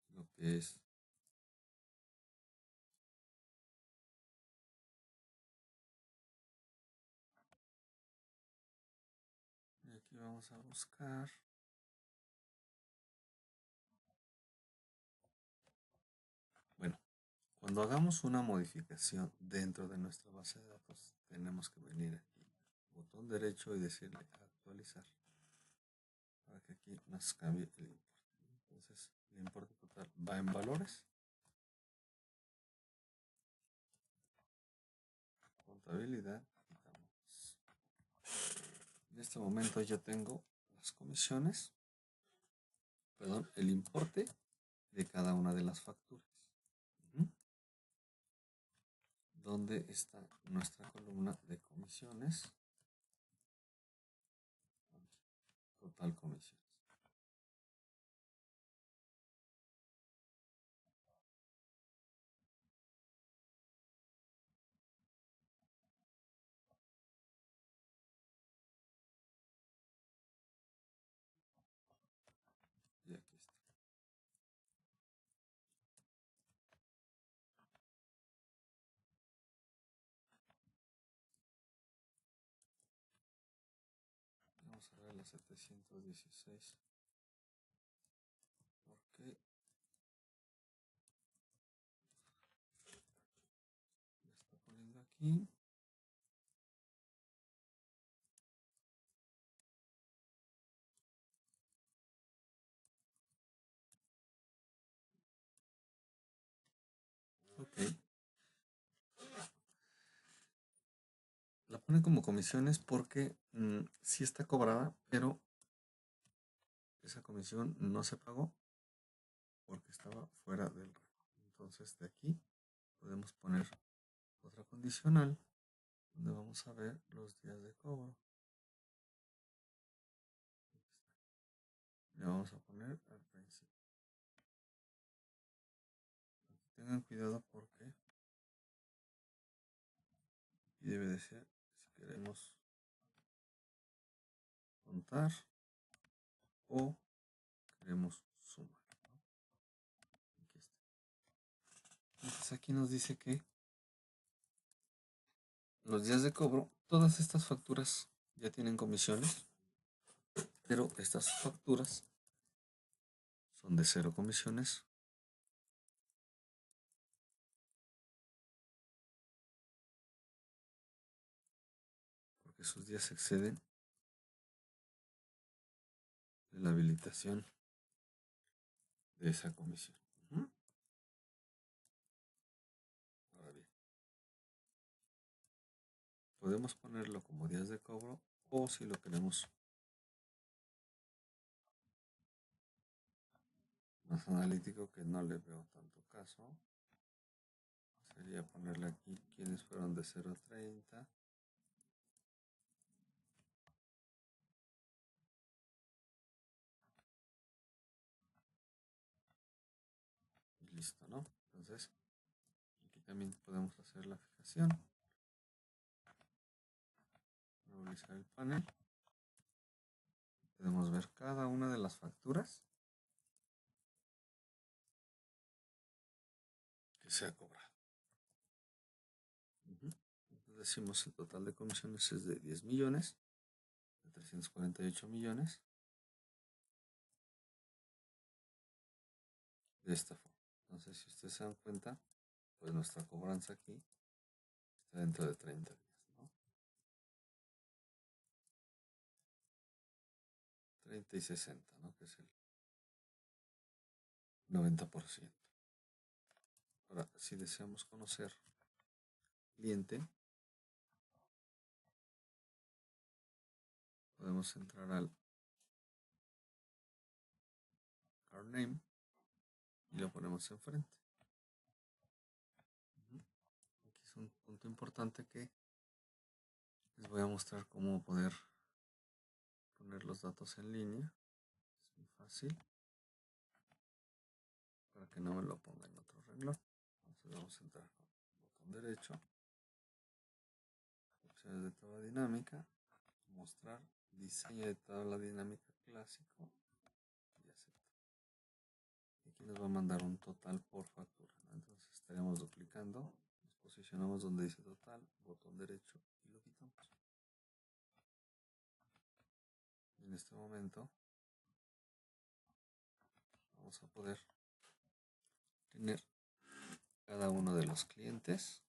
lo que es y aquí vamos a buscar bueno, cuando hagamos una modificación dentro de nuestra base de datos tenemos que venir aquí botón derecho y decirle actualizar para que aquí nos cambie el importe. Entonces el importe total va en valores, contabilidad, quitamos. En este momento yo tengo las comisiones, perdón, el importe de cada una de las facturas. ¿Dónde está nuestra columna de comisiones? Total comisiones. Y aquí está. Vamos a ver la 716. Porque ya está poniendo aquí. Ok. La pone como comisiones porque sí está cobrada, pero esa comisión no se pagó porque estaba fuera del rango. Entonces de aquí podemos poner otra condicional donde vamos a ver los días de cobro. Le vamos a poner al principio. Tengan cuidado porque aquí debe de ser si queremos contar o queremos sumar. Aquí está. Entonces aquí nos dice que los días de cobro, todas estas facturas ya tienen comisiones, pero estas facturas son de 0 comisiones. Porque sus días exceden de la habilitación de esa comisión. Ahora bien, podemos ponerlo como días de cobro o si lo queremos más analítico, que no le veo tanto caso, sería ponerle aquí quienes fueron de 0 a 30. Y listo, ¿no? Entonces, aquí también podemos hacer la fijación. Movilizar el panel. Podemos ver cada una de las facturas que se ha cobrado. Entonces decimos el total de comisiones es de 10 millones, de 348 millones. de esta forma. Entonces, si ustedes se dan cuenta, pues nuestra cobranza aquí está dentro de 30 días, ¿no? 30 y 60, ¿no? Que es el 90%. Ahora, si deseamos conocer cliente, podemos entrar al card name y lo ponemos enfrente. Aquí es un punto importante que les voy a mostrar cómo poder poner los datos en línea. Es muy fácil para que no me lo ponga en otro renglón. Entonces vamos a entrar con el botón derecho, opciones de tabla dinámica, mostrar diseño de tabla dinámica clásico y aceptar. Aquí nos va a mandar un total por factura, ¿no? Entonces estaremos duplicando, nos posicionamos donde dice total, botón derecho y lo quitamos. En este momento vamos a poder tener cada uno de los clientes.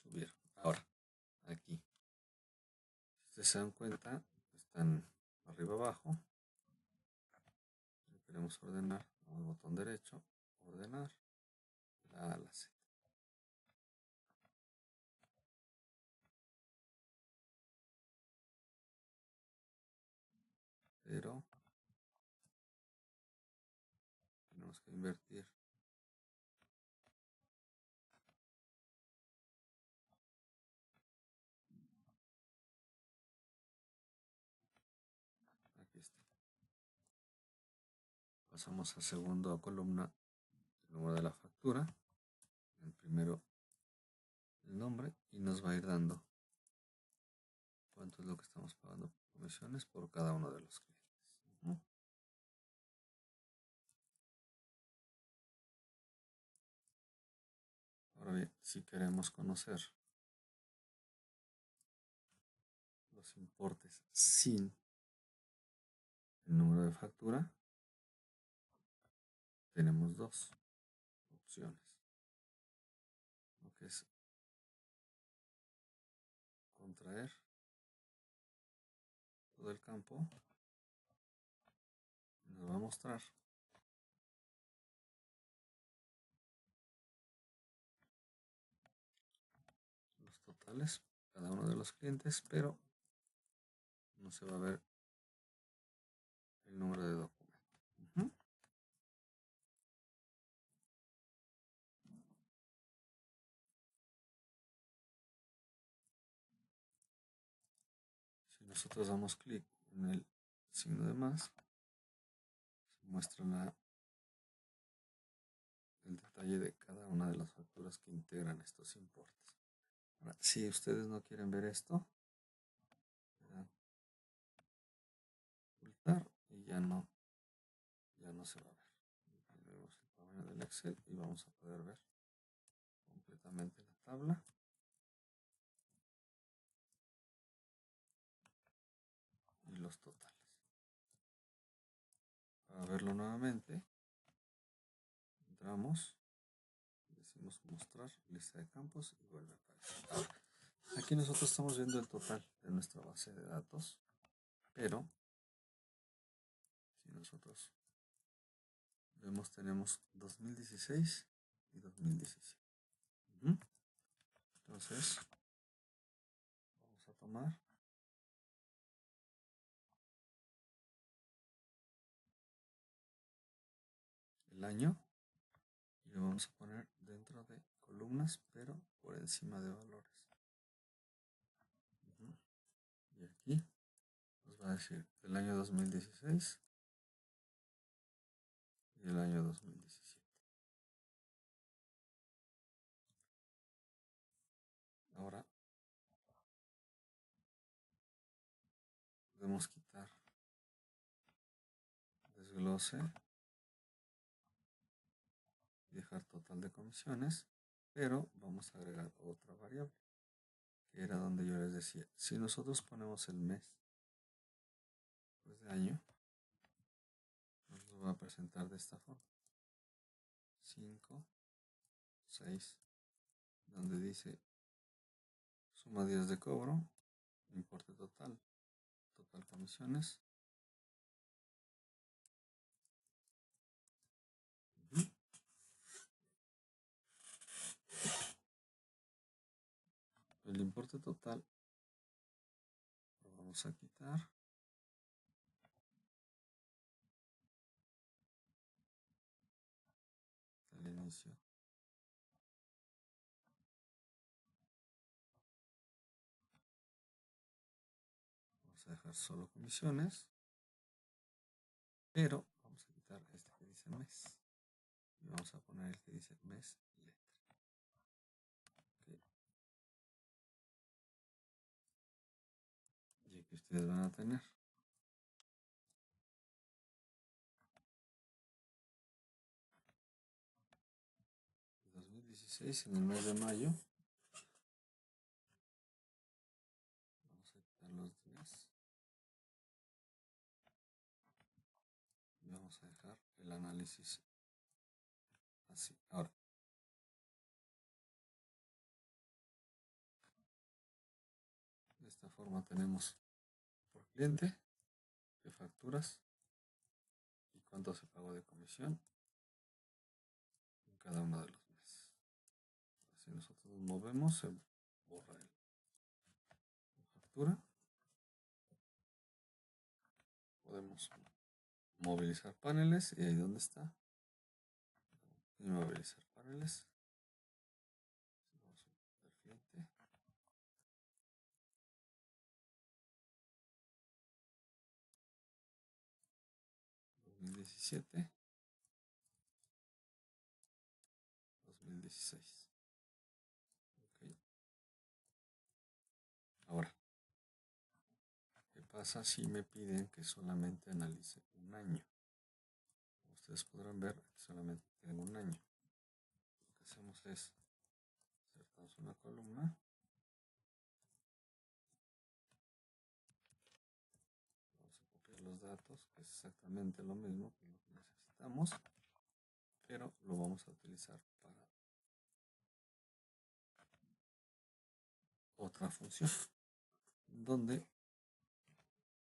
Subir. Ahora, aquí, si ustedes se dan cuenta, están arriba abajo. Si queremos ordenar, damos botón derecho, ordenar, la A a la Z. Pero tenemos que invertir. Aquí está. Pasamos a segunda columna, el número de la factura. En primero el nombre y nos va a ir dando cuánto es lo que estamos pagando por comisiones por cada uno de los clientes. Ahora bien, si queremos conocer los importes sin el número de factura, tenemos dos opciones. Lo que es contraer todo el campo. Nos va a mostrar los totales, cada uno de los clientes, pero no se va a ver el número de documento. Si nosotros damos clic en el signo de más, se muestra el detalle de cada una de las facturas que integran estos importes. Ahora, si ustedes no quieren ver esto, ocultar y ya no se va a ver. Vemos el tamaño del Excel y vamos a poder ver completamente la tabla. Y los totales. Para verlo nuevamente, entramos, decimos mostrar lista de campos y vuelve a aparecer. Ahora, aquí nosotros estamos viendo el total de nuestra base de datos, pero si nosotros vemos tenemos 2016 y 2017. Entonces, vamos a tomar el año y lo vamos a poner dentro de columnas, pero por encima de valores. Y aquí nos va a decir el año 2016 y el año 2017. Ahora podemos quitar desglose y dejar total de comisiones, pero vamos a agregar otra variable que era donde yo les decía, si nosotros ponemos el mes pues, de año, nos lo va a presentar de esta forma. 5, 6, donde dice suma días de cobro, importe total, total comisiones. El importe total lo vamos a quitar. Al inicio. Vamos a dejar solo comisiones. Pero vamos a quitar este que dice mes. Y vamos a poner el que dice mes letra. Okay. Y aquí ustedes van a tener 2016 en el mes de mayo. Vamos a quitar los días. Y vamos a dejar el análisis así. Ahora, de esta forma tenemos por cliente, qué facturas y cuánto se pagó de comisión en cada uno de los meses. Si nosotros nos movemos, se borra la factura. Podemos movilizar paneles y ahí donde está. Movilizar paneles. Vamos a el cliente. ¿2017? 2016. Okay. Ahora, ¿qué pasa si me piden que solamente analice un año? Como ustedes podrán ver, aquí solamente tengo un año. Lo que hacemos es insertamos una columna. Vamos a copiar los datos, que es exactamente lo mismo que lo que necesitamos, pero lo vamos a utilizar para otra función, donde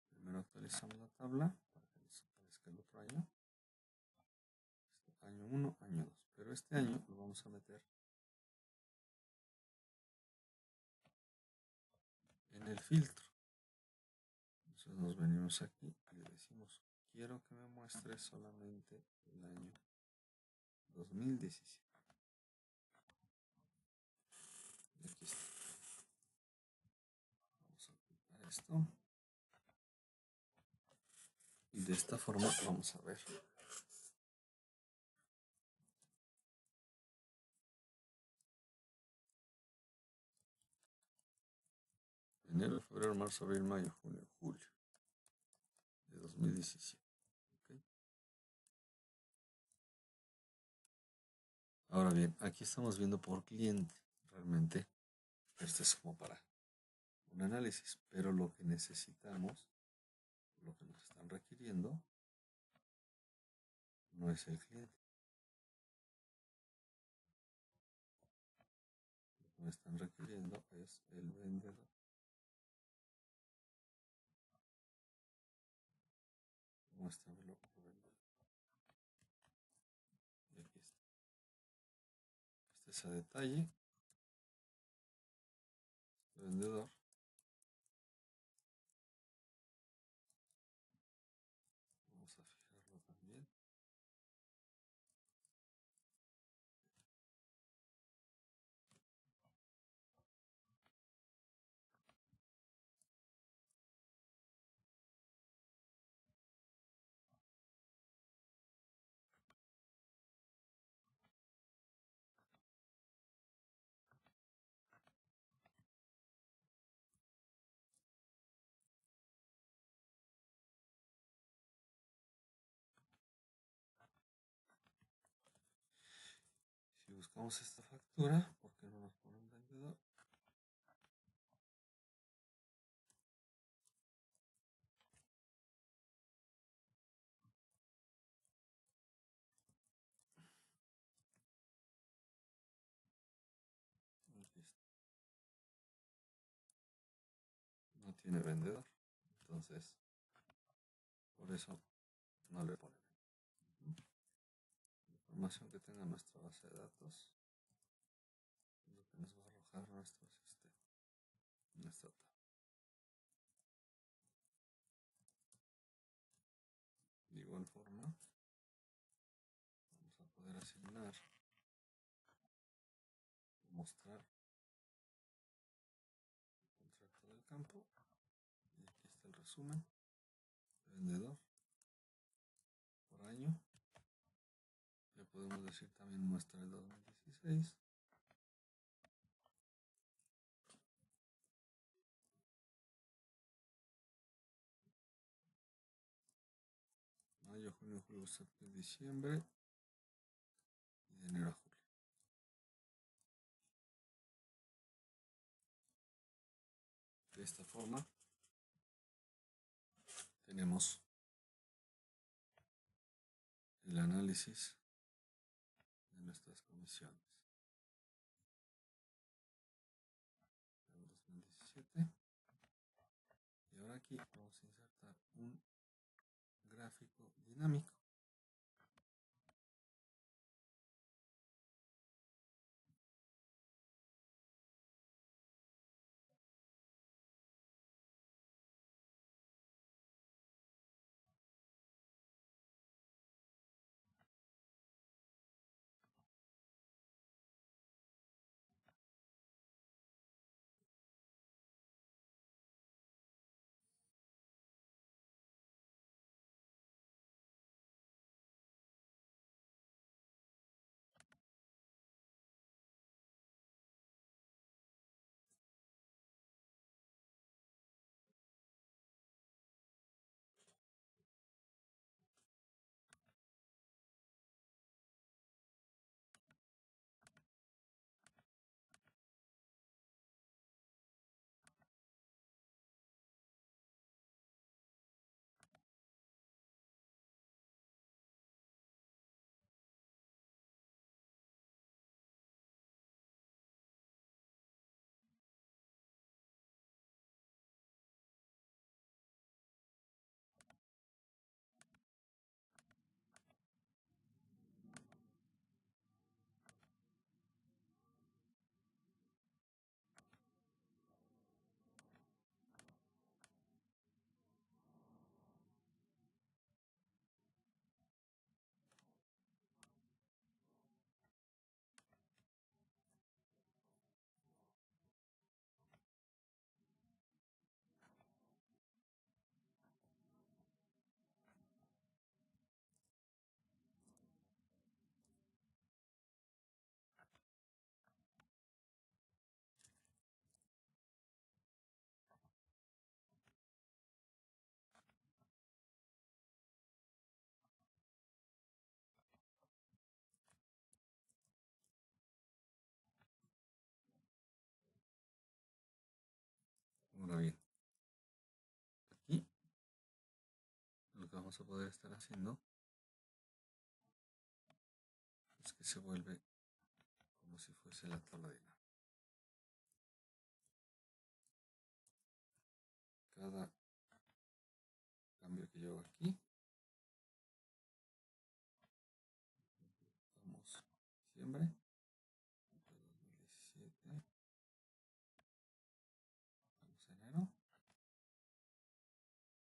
primero actualizamos la tabla para que nos aparezca el otro año. Año 1, año 2. Pero este año lo vamos a meter en el filtro. Entonces nos venimos aquí y le decimos, quiero que me muestre solamente el año 2017. Y aquí está. Vamos a quitar esto. Y de esta forma vamos a ver. Enero, febrero, marzo, abril, mayo, junio, julio de 2017. ¿Okay? Ahora bien, aquí estamos viendo por cliente. Realmente, esto es como para un análisis, pero lo que necesitamos, lo que nos están requiriendo, no es el cliente. Lo que me están requiriendo es el vendedor. Muéstramelo por vendedor. Y aquí está. Este es a detalle. Vendedor. Vamos a fijarlo también. Si buscamos esta factura, ¿por qué no nos pone un vendedor? tiene vendedor. Entonces, por eso no le ponen. La información que tenga nuestra base de datos es lo que nos va a arrojar nuestro sistema, nuestra tabla. De igual forma, vamos a poder asignar, mostrar el contrato del campo. Y aquí está el resumen. Vendedor por año. Ya podemos decir también muestra el 2016. Mayo, junio, julio, septiembre, diciembre. Y de enero a julio. De esta forma tenemos el análisis de nuestras comisiones. El 2017. Y ahora aquí vamos a insertar un gráfico dinámico. Ahora bien, aquí lo que vamos a poder estar haciendo es que se vuelve como si fuese la tabla dinámica. Cada cambio que yo hago aquí, vamos diciembre de 2017, vamos a enero,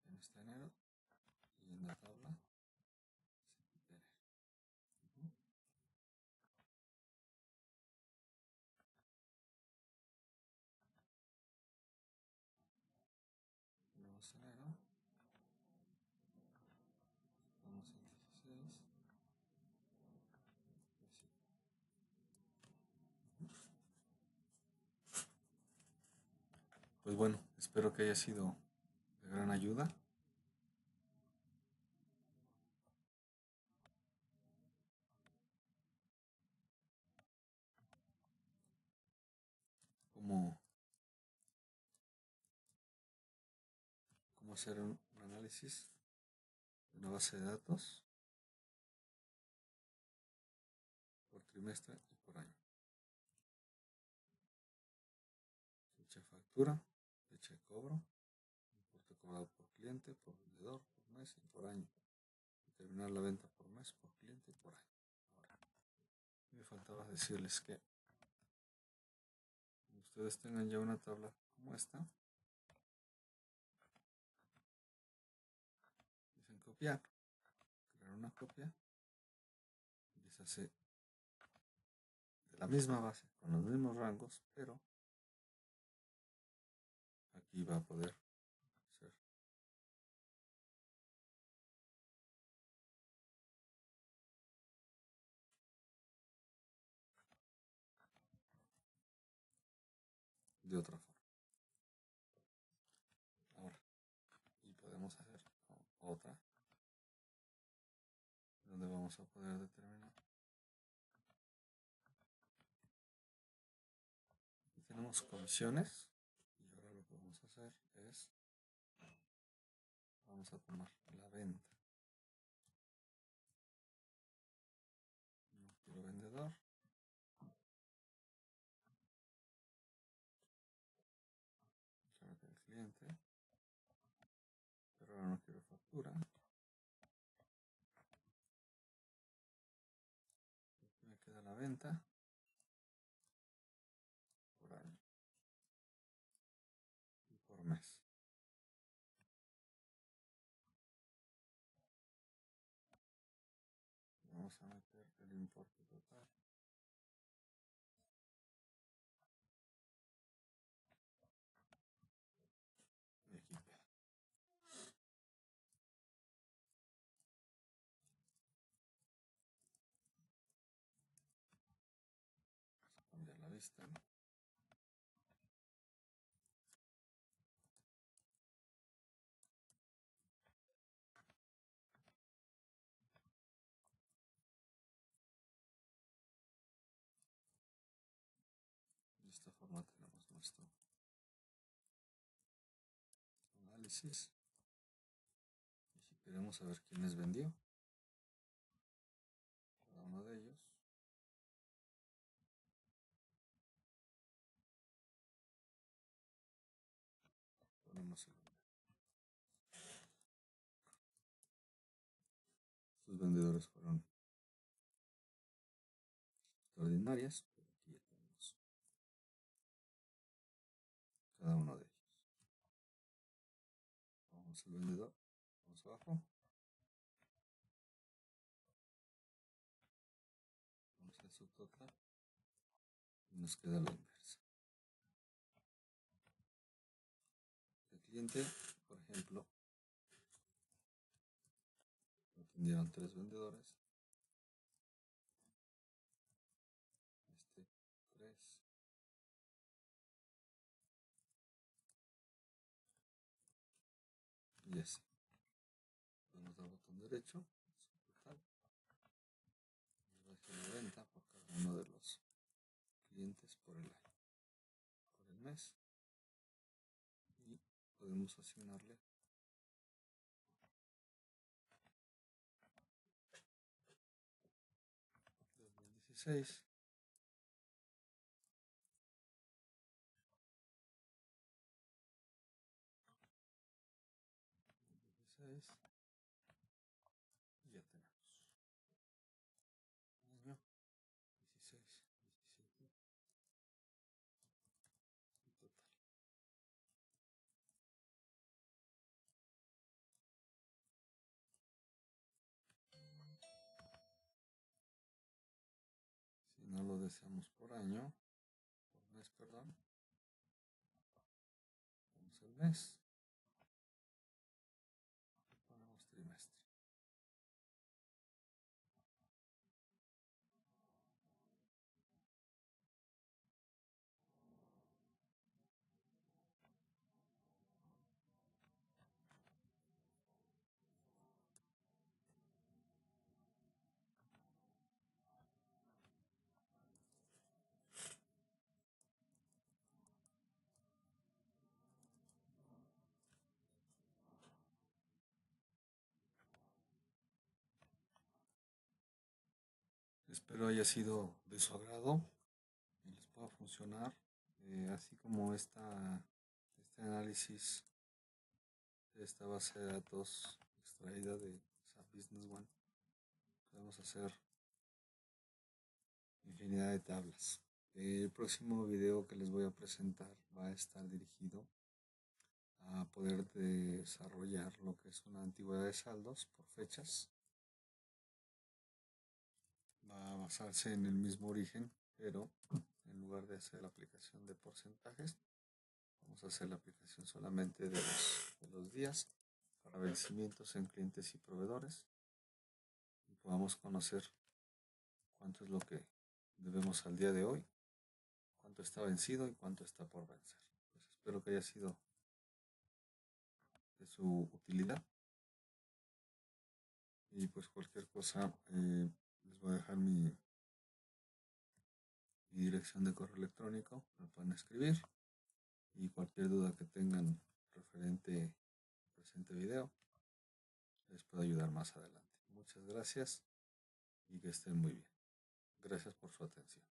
en este enero y en la tabla enero. Vamos a enero, vamos al 16. Pues bueno, espero que haya sido de gran ayuda. Cómo hacer un análisis de una base de datos por trimestre y por año. Fecha de factura, fecha de cobro, cliente, por vendedor, por mes y por año. Determinar la venta por mes, por cliente y por año. Ahora, me faltaba decirles que cuando ustedes tengan ya una tabla como esta, dicen copiar, crear una copia, y les hace de la misma base, con los mismos rangos, pero aquí va a poder ser de otra forma. Ahora, y podemos hacer otra, donde vamos a poder determinar. Aquí tenemos comisiones, y ahora lo que vamos a hacer es, vamos a tomar la venta. No quiero vendedor. El cliente, pero ahora no quiero factura. Aquí me queda la venta por año y por mes. Vamos a meter el importe total. Y aquí queda. Vamos a cambiar la vista. De esta forma tenemos nuestro análisis. Y si queremos saber quiénes vendió, cada uno de ellos, ponemos el nombre. Sus vendedores fueron extraordinarias, pero aquí ya tenemos cada uno de ellos. Vamos al vendedor, vamos abajo, vamos al subtotal y nos queda la inversa. El cliente, por ejemplo, atendieron 3 vendedores, este 3, y así. Vamos al botón derecho, subtotal, y va a ser la venta por cada uno de los clientes por el año, por el mes, y podemos asignarle 2016, 16, y ya tenemos año 16, 17 y total. Si no lo deseamos por año, por mes, perdón, vamos al mes y ponemos trimestre. Espero haya sido de su agrado y les pueda funcionar, así como este análisis esta base de datos extraída de SAP Business One. Podemos hacer infinidad de tablas. El próximo video que les voy a presentar va a estar dirigido a poder desarrollar lo que es una antigüedad de saldos por fechas. Va a basarse en el mismo origen, pero en lugar de hacer la aplicación de porcentajes, vamos a hacer la aplicación solamente de los días para vencimientos en clientes y proveedores, y podamos conocer cuánto es lo que debemos al día de hoy, cuánto está vencido y cuánto está por vencer. Pues espero que haya sido de su utilidad, y pues cualquier cosa les voy a dejar mi dirección de correo electrónico, me pueden escribir, y cualquier duda que tengan referente al presente video les puedo ayudar más adelante. Muchas gracias y que estén muy bien. Gracias por su atención.